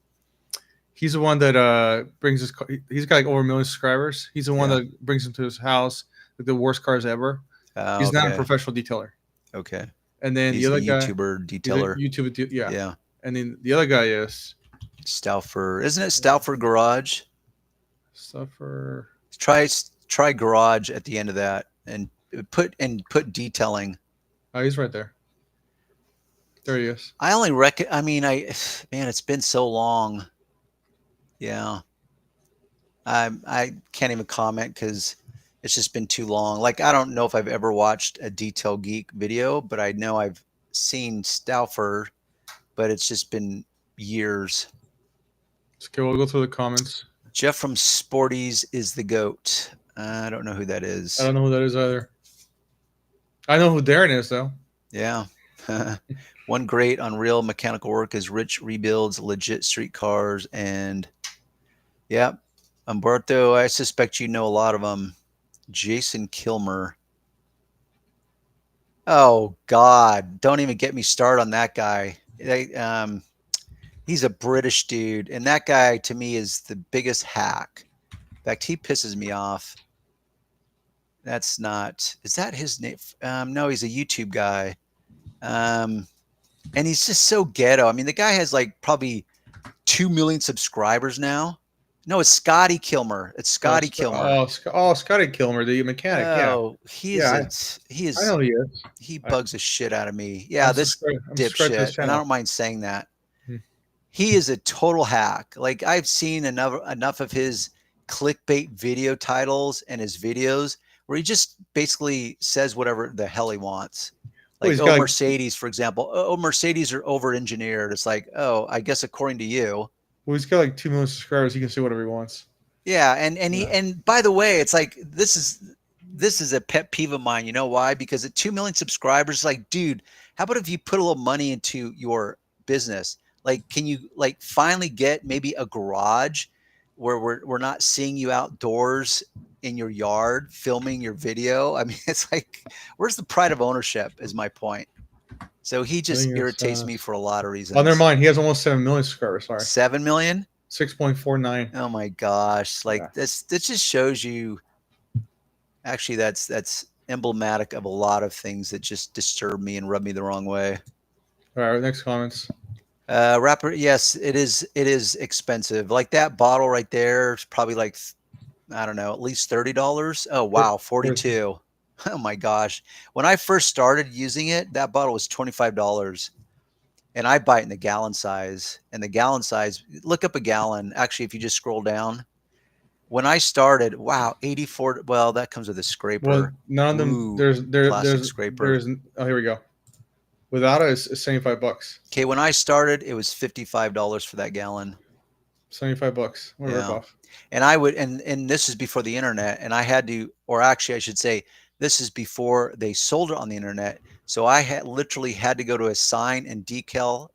he's the one that brings his. He's got like over 1 million subscribers. He's the one Yeah. that brings him to his house, like the worst cars ever. Oh, He's not a okay. professional detailer. Okay. And then He's the other the guy, YouTuber he's a detailer. YouTube, yeah. Yeah. And then the other guy is Stauffer. Isn't it Stauffer Garage? Suffer. Try Garage at the end of that and put detailing. Oh, he's right there. There he is. I only man, it's been so long. Yeah. I can't even comment because it's just been too long. Like, I don't know if I've ever watched a Detail Geek video, but I know I've seen Stauffer, but it's just been years. Okay, we'll go through the comments. Jeff from Sporties is the GOAT. I don't know who that I is. don't know who that is either. I know who Darren is though. Yeah. One great on real mechanical work is Rich rebuilds legit street cars. And yeah, Umberto, I suspect you know a lot of them. Jason Kilmer. Oh God, don't even get me started on that guy. He's a British dude, and that guy to me is the biggest hack. In fact, he pisses me off. That's not. Is that his name? No, he's a YouTube guy. And he's just so ghetto. I mean, the guy has like probably 2 million subscribers now. No, it's Scotty Kilmer. It's Scotty Kilmer. Scotty Kilmer, the mechanic. Oh, he is. I know he is. He bugs the shit out of me. Yeah, I'm this subscribed to his dipshit, and I channel. don't mind saying that. Hmm. He is a total hack. Like, I've seen enough of his clickbait video titles and his videos where he just basically says whatever the hell he wants. Like, Well, Mercedes, for example. Oh, Mercedes are over-engineered. It's like, oh, I guess according to you. Well, he's got like 2 million subscribers. He can say whatever he wants. Yeah, and by the way, it's like this is a pet peeve of mine. You know why? Because at 2 million subscribers, like, dude, how about if you put a little money into your business? Like, can you like finally get maybe a garage where we're not seeing you outdoors in your yard filming your video? I mean, it's like, where's the pride of ownership is my point. So he just irritates me for a lot of reasons. Oh, never mind. He has almost 7 million subscribers. Sorry. 7 million? 6.49. Oh my gosh. Like, this just shows you, actually, that's emblematic of a lot of things that just disturb me and rub me the wrong way. All right, next comments. Wrapper, yes, it is. It is expensive. Like that bottle right there is probably like, I don't know, at least $30. Oh Where, wow, where's 42. Oh my gosh. When I first started using it, that bottle was $25. And I buy it in the gallon size. And the gallon size, look up a gallon. Actually, if you just scroll down, when I started, wow, 84. Well, that comes with a well, scraper. none of them. Ooh, plastic scraper. Oh, here we go. Without it, it's $75. Okay, when I started, it was $55 for that gallon. $75. What a Yeah. ripoff. And I would, and this is before the internet, and I had to, or actually, I should say, this is before they sold it on the internet. So I had literally had to go to a sign and decal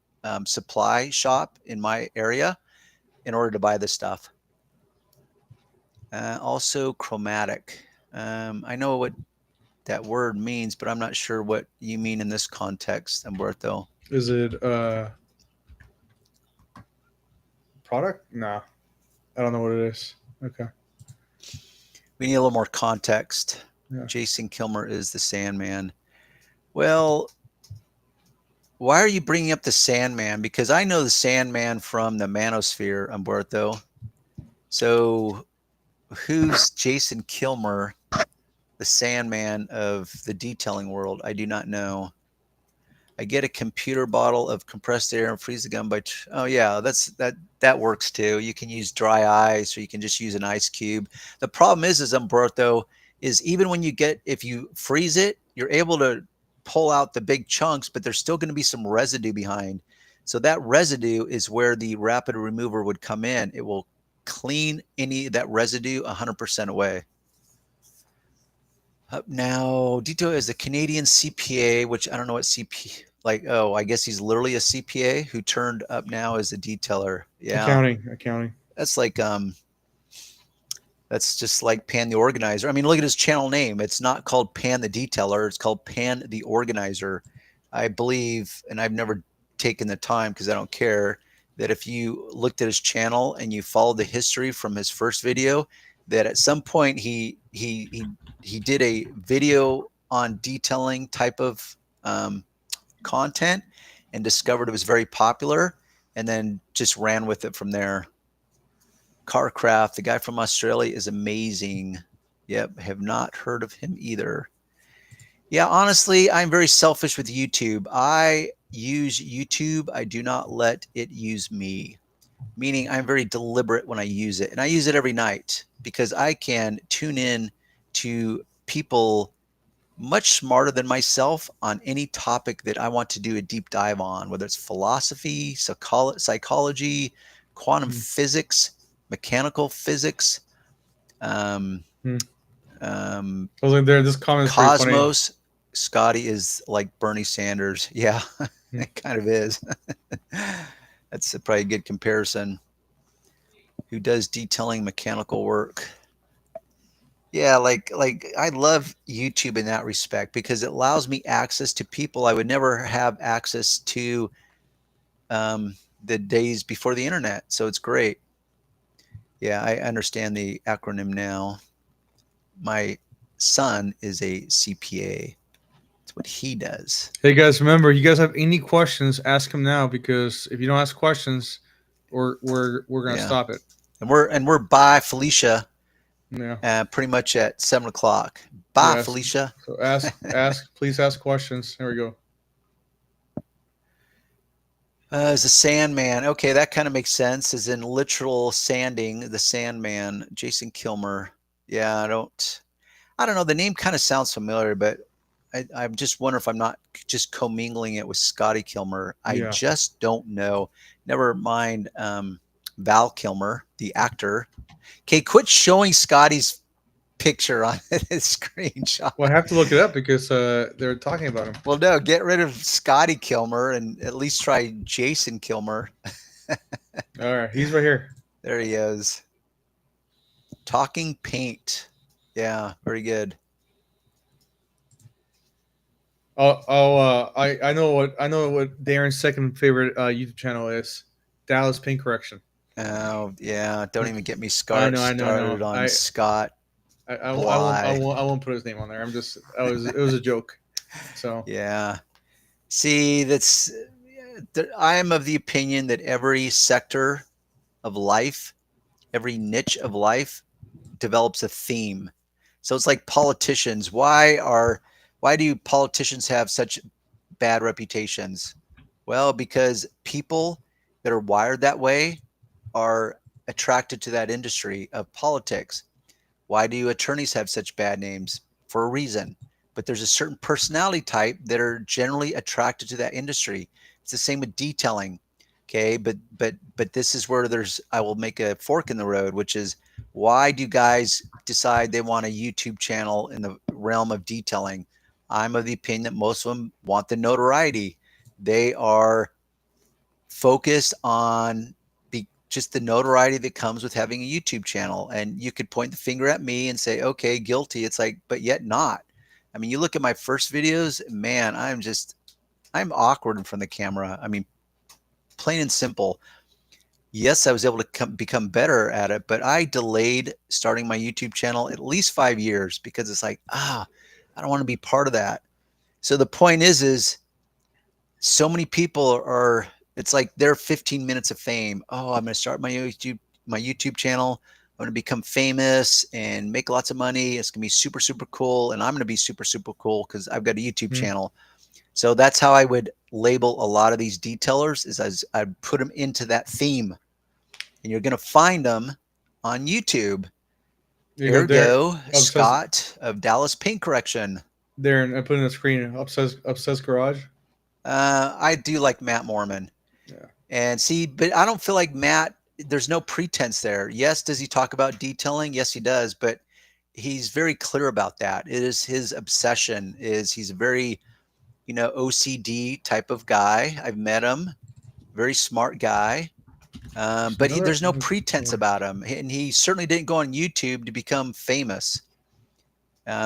supply shop in my area in order to buy this stuff. Also, chromatic. I know what that word means, but I'm not sure what you mean in this context, Umberto. Is it product? Nah, I don't know what it is. Okay. We need a little more context. Yeah. Jason Kilmer is the Sandman. Well, why are you bringing up the Sandman? Because I know the Sandman from the Manosphere, Umberto. So who's Jason Kilmer, the Sandman of the detailing world? I do not know. I get a computer bottle of compressed air and freeze the gun by. Oh yeah, that works too. You can use dry ice, or you can just use an ice cube. The problem is Umberto, is even when if you freeze it, you're able to pull out the big chunks, but there's still going to be some residue behind. So that residue is where the rapid remover would come in. It will clean any of that residue 100% away. Up now, Dito is a Canadian CPA, which I don't know what CP like. Oh, I guess he's literally a CPA who turned up now as a detailer. Yeah, Accounting. that's like that's just like Pan the Organizer. I mean, look at his channel name. It's not called Pan the Detailer. It's called Pan the Organizer. I believe, and I've never taken the time because I don't care, that if you looked at his channel and you followed the history from his first video, that at some point he did a video on detailing type of content and discovered it was very popular and then just ran with it from there. Carcraft, the guy from Australia, is amazing. Yep, have not heard of him either. Yeah, honestly, I'm very selfish with YouTube. I use YouTube. I do not let it use me, meaning I'm very deliberate when I use it. And I use it every night because I can tune in to people much smarter than myself on any topic that I want to do a deep dive on, whether it's philosophy, psychology, quantum physics, mechanical physics, um, I was like, there. This comment is pretty funny. Cosmos. Scotty is like Bernie Sanders. Yeah, it kind of is. That's probably a good comparison. Who does detailing mechanical work? Yeah, like I love YouTube in that respect because it allows me access to people I would never have access to the days before the internet. So it's great. Yeah, I understand the acronym now. My son is a CPA. That's what he does. Hey guys, remember, you guys have any questions, ask him now, because if you don't ask questions, we're gonna stop it. And we're by Felicia. Yeah. Pretty much at 7:00. Bye, Yes. Felicia. So please ask questions. There we go. As a Sandman. Okay, that kind of makes sense. As in literal sanding, the Sandman, Jason Kilmer. Yeah, I don't know. The name kind of sounds familiar, but I'm just wondering if I'm not just commingling it with Scotty Kilmer. I just don't know. Never mind Val Kilmer, the actor. Okay, quit showing Scotty's picture on his screenshot. Well, I have to look it up because they're talking about him. Well, no, get rid of Scotty Kilmer and at least try Jason Kilmer. All right, he's right here. There he is. Talking paint. Yeah, very good. I know what Darren's second favorite YouTube channel is. Dallas Paint Correction. Oh yeah, don't even get me started on Scott. I won't put his name on there. It was a joke. So yeah. See, that's I am of the opinion that every sector of life, every niche of life develops a theme. So it's like politicians. Why do politicians have such bad reputations? Well, because people that are wired that way are attracted to that industry of politics. Why do attorneys have such bad names? For a reason. But there's a certain personality type that are generally attracted to that industry. It's the same with detailing. Okay, but this is where I will make a fork in the road, which is why do guys decide they want a YouTube channel in the realm of detailing? I'm of the opinion that most of them want the notoriety. They are focused on just the notoriety that comes with having a YouTube channel. And you could point the finger at me and say, okay, guilty. It's like, but yet not. I mean, you look at my first videos, man, I'm awkward in front of the camera. I mean, plain and simple. Yes, I was able to become better at it, but I delayed starting my YouTube channel at least 5 years because it's like, I don't want to be part of that. So the point is so many people are, it's like they're 15 minutes of fame. Oh, I'm going to start my YouTube channel. I'm going to become famous and make lots of money. It's going to be super, super cool. And I'm going to be super, super cool because I've got a YouTube channel. So that's how I would label a lot of these detailers, is as I'd put them into that theme. And you're going to find them on YouTube. Ergo, Scott of Dallas Paint Correction. Darren, I put in the screen, Obsessed Garage. I do like Matt Mormon. Yeah. And see, but I don't feel like Matt, there's no pretense there. Yes, does he talk about detailing? Yes, he does. But he's very clear about that. It is his obsession. He's a very, OCD type of guy. I've met him. Very smart guy. But there's no pretense about him. And he certainly didn't go on YouTube to become famous.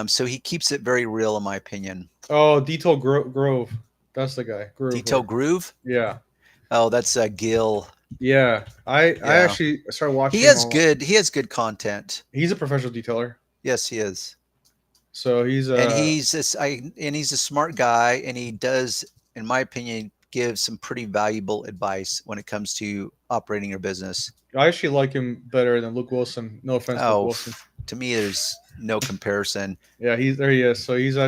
So he keeps it very real, in my opinion. Oh, Detail Grove. That's the guy. Detail Groove? Yeah. Oh, that's Gil. Yeah. I actually started watching. He has good content. He's a professional detailer. Yes, he is. So he's he's a smart guy, and he does, in my opinion, give some pretty valuable advice when it comes to operating your business. I actually like him better than Luke Wilson. No offense, Luke Wilson. To me, there's no comparison. Yeah, there he is. So he's I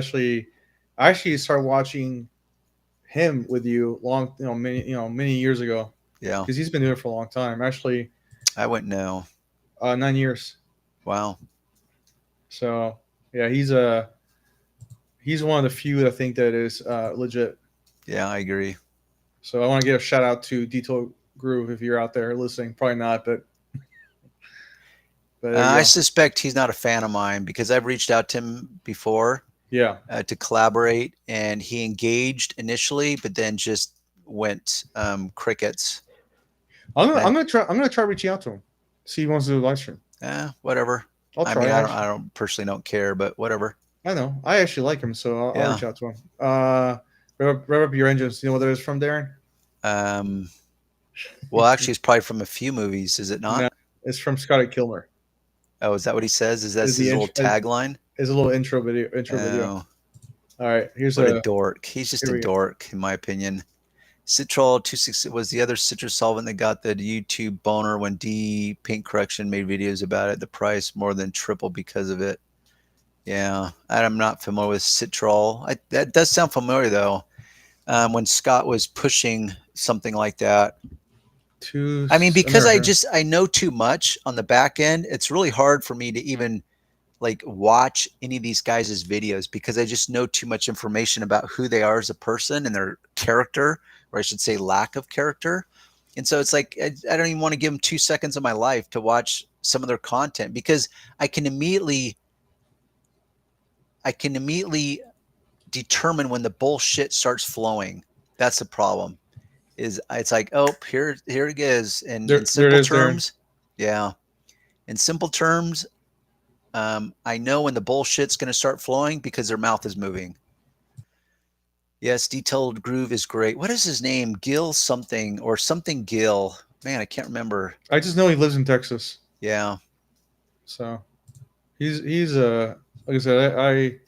actually started watching him with you many years ago. Yeah, because he's been doing it for a long time. Actually, I wouldn't know. 9 years. Wow. So yeah, he's one of the few that I think that is legit. Yeah, I agree. So I want to give a shout out to Detail Groove if you're out there listening. Probably not, but I suspect he's not a fan of mine because I've reached out to him before. Yeah. To collaborate, and he engaged initially, but then just went crickets. I'm gonna try reaching out to him. See if he wants to do a live stream. Whatever. I'll try. I don't personally don't care, but whatever. I know. I actually like him, so I'll reach out to him. Rev up your engines. You know what that is from, Darren? Well, actually, it's probably from a few movies. Is it not? No, it's from Scott Kilmer. Oh, is that what he says? Is that his little tagline? It's a little intro video. All right, here's a dork. He's just a dork, in my opinion. Citrol 260 was the other citrus solvent that got the YouTube boner when D Paint Correction made videos about it. The price more than triple because of it. Yeah, I'm not familiar with Citrol. That does sound familiar though. When Scott was pushing something like that. I mean, because I know too much on the back end, it's really hard for me to even watch any of these guys' videos because I just know too much information about who they are as a person and their character, or I should say lack of character. And so it's like, I don't even want to give them 2 seconds of my life to watch some of their content because I can immediately determine when the bullshit starts flowing. That's the problem. It's like, oh, here it is. And in simple terms, yeah. In simple terms, I know when the bullshit's going to start flowing because their mouth is moving. Yes, Detailed Groove is great. What is his name? Gil something or something Gil. Man, I can't remember. I just know he lives in Texas. Yeah. So he's like I said, I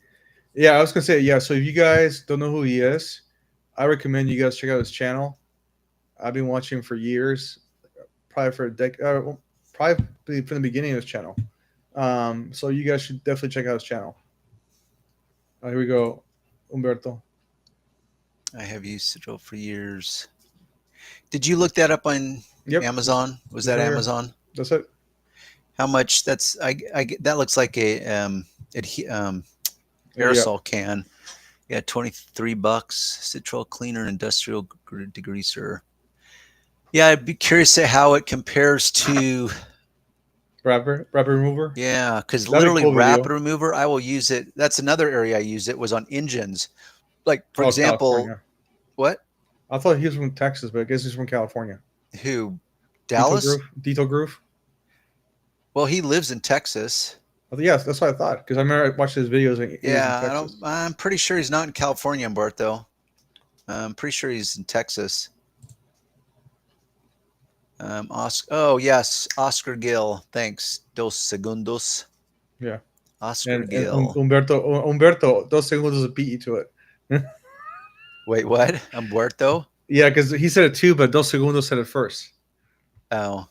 was gonna say, yeah. So if you guys don't know who he is, I recommend you guys check out his channel. I've been watching him for years, probably for a decade, probably from the beginning of his channel. So you guys should definitely check out his channel. Here we go, Umberto. I have used Citro for years. Did you look that up on Amazon? Was that right Amazon? Here. That's it. How much? That's that looks like a aerosol can. Yeah, $23. Citral cleaner, industrial degreaser. Yeah, I'd be curious to how it compares to rapid remover. Yeah, because literally cool rapid remover, I will use it. That's another area I use it was on engines. Like for example, California. What? I thought he was from Texas, but I guess he's from California. Who? Dallas? Dito Groove. Well, he lives in Texas. Yes, that's what I thought. Because I remember I watched his videos. And yeah, I'm pretty sure he's not in California, Umberto. I'm pretty sure he's in Texas. Oh yes, Oscar Gill. Thanks. Dos segundos. Yeah. Oscar Gill. Umberto. Dos segundos beat you to it. Wait, what? Umberto? Yeah, because he said it too, but Dos segundos said it first. Oh.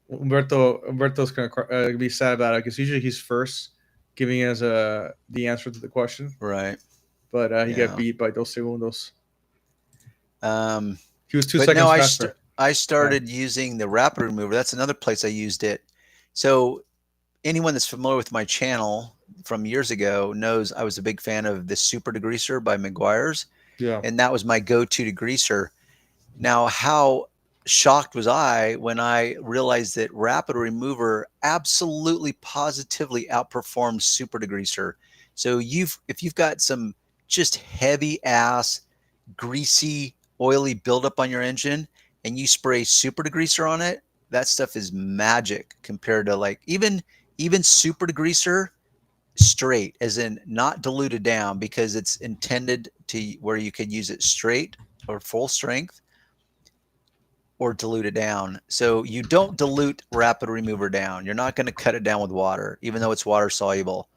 Umberto's gonna be sad about it because usually he's first, giving us the answer to the question. Right. But he got beat by Dos segundos. He was 2 seconds faster. I started using the rapid remover. That's another place I used it. So anyone that's familiar with my channel from years ago knows I was a big fan of the Super Degreaser by Meguiar's. Yeah. And that was my go-to degreaser. Now, how shocked was I when I realized that rapid remover absolutely positively outperforms Super Degreaser. So if you've got some just heavy ass, greasy, oily buildup on your engine, and you spray Super Degreaser on it, that stuff is magic compared to like even Super Degreaser straight, as in not diluted down, because it's intended to where you could use it straight or full strength or dilute it down. So you don't dilute rapid remover down. You're not going to cut it down with water, even though it's water soluble.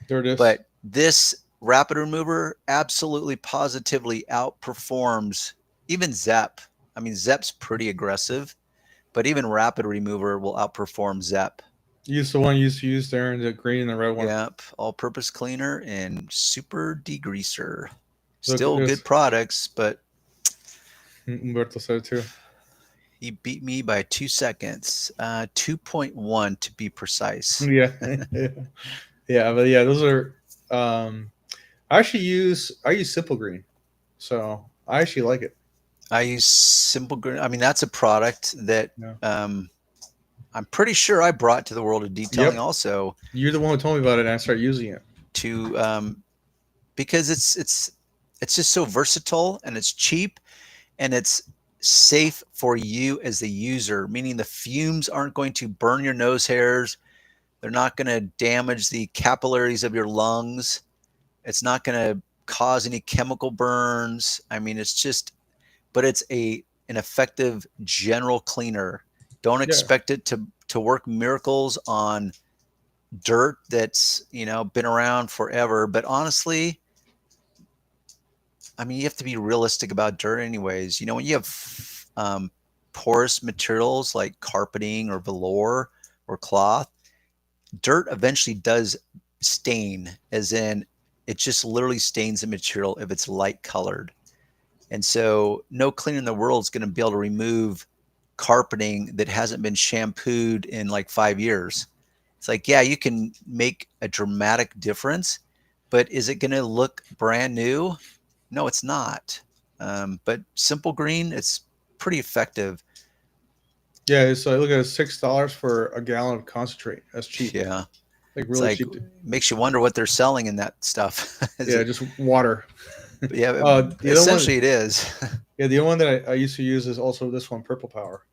There it is. But this rapid remover absolutely positively outperforms even Zep. I mean, Zep's pretty aggressive, but even rapid remover will outperform Zep. Use the one you used to use there in the green and the red one. Yep, all-purpose cleaner and super degreaser. Still good products, but Umberto said it too. He beat me by 2 seconds, 2.1 to be precise. Yeah, but yeah, those are. I use Simple Green, so I actually like it. I use Simple Green. I mean, that's a product that I'm pretty sure I brought to the world of detailing. Also, you're the one who told me about it, and I started using it because it's just so versatile and it's cheap and it's safe for you as the user, meaning the fumes aren't going to burn your nose hairs. They're not going to damage the capillaries of your lungs. It's not going to cause any chemical burns. I mean, it's just, but it's an effective general cleaner. Don't expect it to work miracles on dirt that's, been around forever. But honestly, I mean, you have to be realistic about dirt anyways. When you have porous materials like carpeting or velour or cloth, dirt eventually does stain, as in it just literally stains the material if it's light colored. And so no cleaner in the world is going to be able to remove carpeting that hasn't been shampooed in like 5 years. It's like, yeah, you can make a dramatic difference, but is it going to look brand new? No, it's not. But Simple Green, it's pretty effective. Yeah, so I look at it, $6 for a gallon of concentrate. That's cheap. Yeah, like really cheap. Makes you wonder what they're selling in that stuff. Just water. Yeah, essentially it is. Yeah, the one that I used to use is also this one, Purple Power.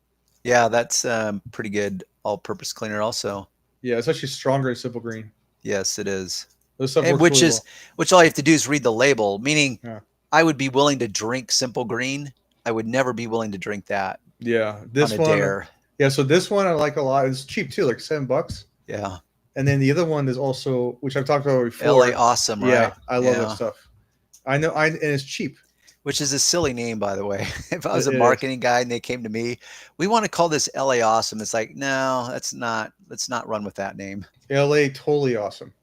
Yeah, that's pretty good all-purpose cleaner also. Yeah, it's actually stronger than Simple Green. Yes, it is. This stuff works which all you have to do is read the label, meaning I would be willing to drink Simple Green. I would never be willing to drink that. Yeah, this one. Dare. Yeah, so this one I like a lot. It's cheap too, like $7. Yeah. And then the other one is also, which I've talked about before. LA Awesome, right? Yeah, I love that stuff. I know, and it's cheap. which is a silly name, by the way. If I was a It is. marketing guy and they came to me, we want to call this LA Awesome. It's like, no, that's not. Let's not run with that name. LA totally awesome.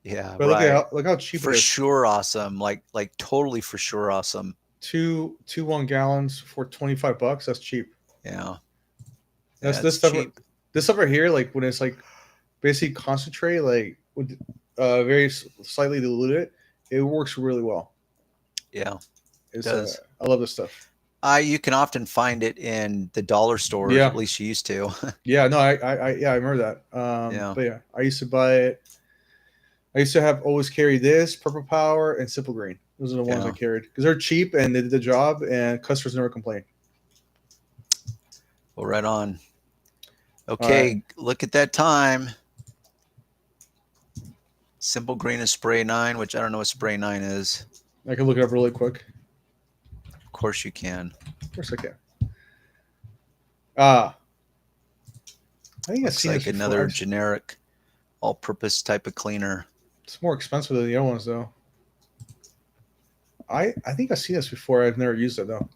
Yeah, But right. look how cheap For it is. sure, awesome. Like totally for sure, awesome. Two 1 gallons for $25. That's cheap. Yeah, That's that's cheap. this stuff right here, like when it's like basically concentrate, like with very slightly diluted, it works really well. Yeah, it It's does. I love this stuff. You can often find it in the dollar stores. At Yeah, least you used to. yeah, no, yeah, I remember that. Yeah, But yeah, I used to buy it. I used to have always carry this Purple Power and Simple Green. Those are the ones I yeah. carried because they're cheap and they did the job, and customers never complain. Well, right on. All right, Okay, look at that time. Simple Green is spray 9, which I don't know what spray 9 is. I can look it up really quick. Of course you can. Of course I can. I think I've Looks seen like this before. another generic all-purpose type of cleaner. It's more expensive than the other ones, though. I think I've seen this before. I've never used it though.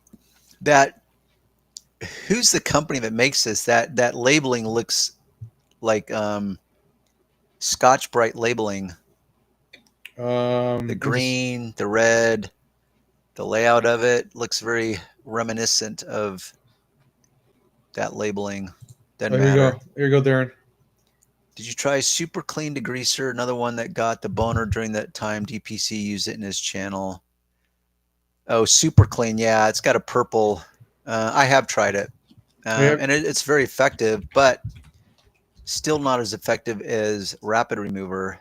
Who's the company that makes this? That labeling looks like Scotch Brite labeling. The green, the red, the layout of it looks very reminiscent of that labeling. Doesn't Here you matter. go. Here you go, Darren. Did you try Super Clean Degreaser? Another one that got the boner during that time. DPC used it in his channel. Oh, Super Clean. Yeah, it's got a purple. I have tried it. And it's very effective, but still not as effective as Rapid Remover.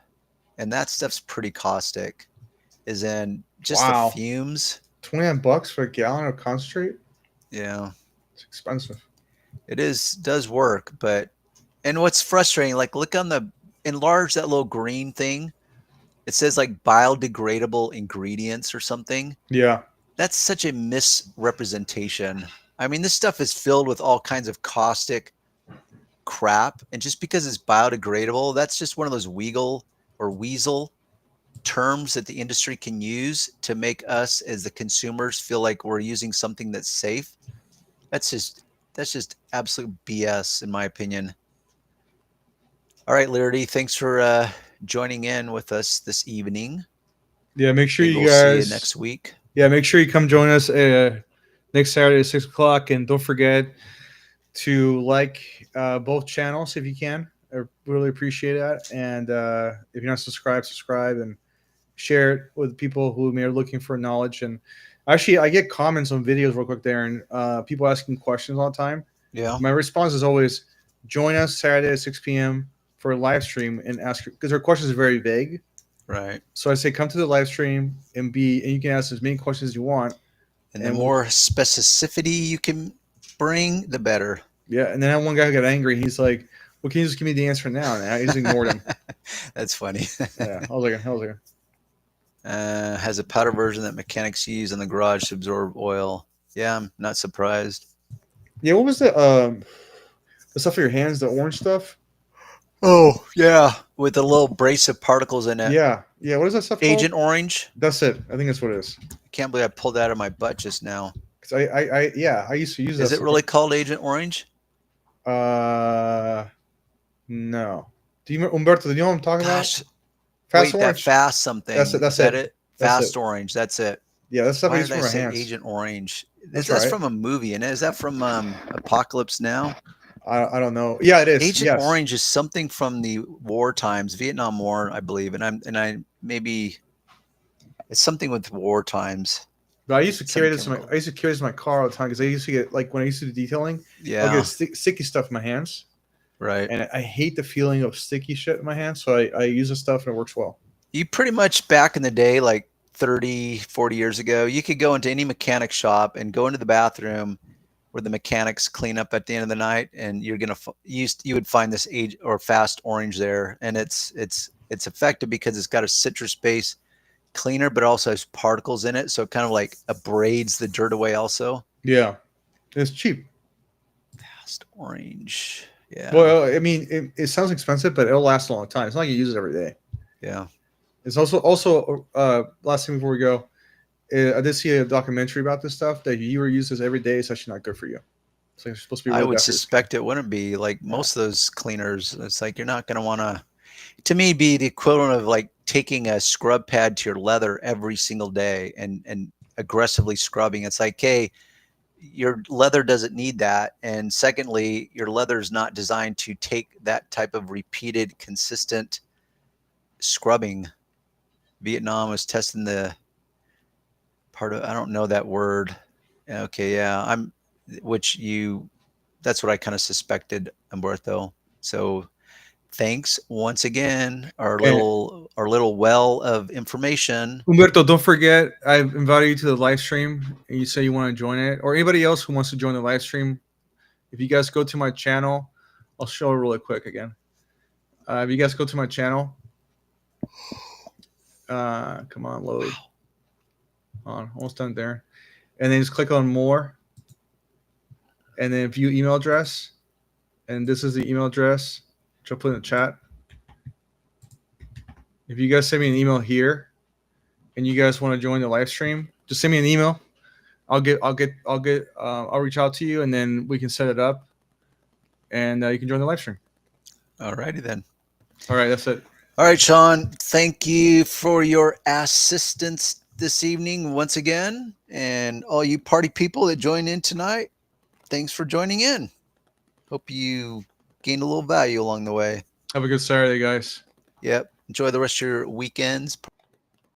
And that stuff's pretty caustic. Is in just Wow. the fumes. $29 for a gallon of concentrate? Yeah. It's expensive. It does work, but and what's frustrating, like look on the enlarge that little green thing. It says like biodegradable ingredients or something. Yeah. That's such a misrepresentation. I mean, this stuff is filled with all kinds of caustic crap, and just because it's biodegradable, that's just one of those weasel terms that the industry can use to make us as the consumers feel like we're using something that's safe. That's just absolute BS in my opinion. All right, Liberty, thanks for joining in with us this evening. Yeah, make sure Maybe you we'll guys see you next week. Yeah, make sure you come join us next Saturday at 6:00, and don't forget to like both channels if you can. I really appreciate that. And if you're not subscribed, subscribe and share it with people who may are looking for knowledge. And actually, I get comments on videos real quick there, and people asking questions all the time. Yeah. My response is always join us Saturday at 6 p.m. for a live stream and ask, because our questions are very vague. Right. So I say come to the live stream and you can ask as many questions as you want. And the more specificity you can bring, the better. Yeah, and then one guy got angry. He's like, "Well, can you just give me the answer now?" And I just ignored him. That's funny. Yeah, I was like, has a powder version that mechanics use in the garage to absorb oil. Yeah, I'm not surprised. Yeah, what was the stuff for your hands, the orange stuff? Oh, yeah, with the little abrasive particles in it. Yeah. What is that stuff Agent called? Orange. That's it. I think that's what it is. I can't believe I pulled that out of my butt just now. Because I used to use that. Is it really called Agent Orange? No. Do you, Umberto? Do you know what I'm talking about? Fast Orange. That fast something. That's it. Is that it? Fast Orange. That's it. Yeah, that's stuff I Why use did for I my say hands. Agent Orange? That's right. From a movie, and is that from Apocalypse Now? I don't know. Yeah, it is. Agent Orange is something from the war times, Vietnam War, I believe, and I maybe it's something with war times. But I used to carry this. I used to carry this in my car all the time because I used to get, like, when I used to do detailing. Yeah, I'll get sticky stuff in my hands. Right. And I hate the feeling of sticky shit in my hands, so I use this stuff and it works well. You pretty much back in the day, like 30, 40 years ago, you could go into any mechanic shop and go into the bathroom where the mechanics clean up at the end of the night, and you're gonna you would find this Fast Orange there, and it's effective because it's got a citrus base cleaner, but also has particles in it, so it kind of like abrades the dirt away. Also, yeah, it's cheap. Fast Orange, yeah. Well, I mean, it sounds expensive, but it'll last a long time. It's not like you use it every day. Yeah. It's also last thing before we go. I did see a documentary about this stuff that you use this every day. It's actually not good for you. It's like it's supposed to be I really would bad for your skin. suspect it wouldn't be like most of those cleaners. It's like you're not going to want to me, be the equivalent of like taking a scrub pad to your leather every single day and aggressively scrubbing. It's like, hey, your leather doesn't need that. And secondly, your leather is not designed to take that type of repeated, consistent scrubbing. Vietnam was testing the part of, I don't know that word. Okay, yeah, that's what I kind of suspected, Umberto. So thanks once again, our And little well of information. Humberto, don't forget, I've invited you to the live stream, and you say you want to join it, or anybody else who wants to join the live stream. If you guys go to my channel, I'll show it really quick again. If you guys go to my channel, come on, load. On, almost done there, and then just click on more, and then view email address, and this is the email address which I'll put in the chat. If you guys send me an email here, and you guys want to join the live stream, just send me an email. I'll reach out to you, and then we can set it up, and you can join the live stream. All righty then. All right, that's it. All right, Sean, thank you for your assistance this evening once again. And all you party people that joined in tonight, thanks for joining in. Hope you gained a little value along the way. Have a good Saturday, guys. Yep. Enjoy the rest of your weekends.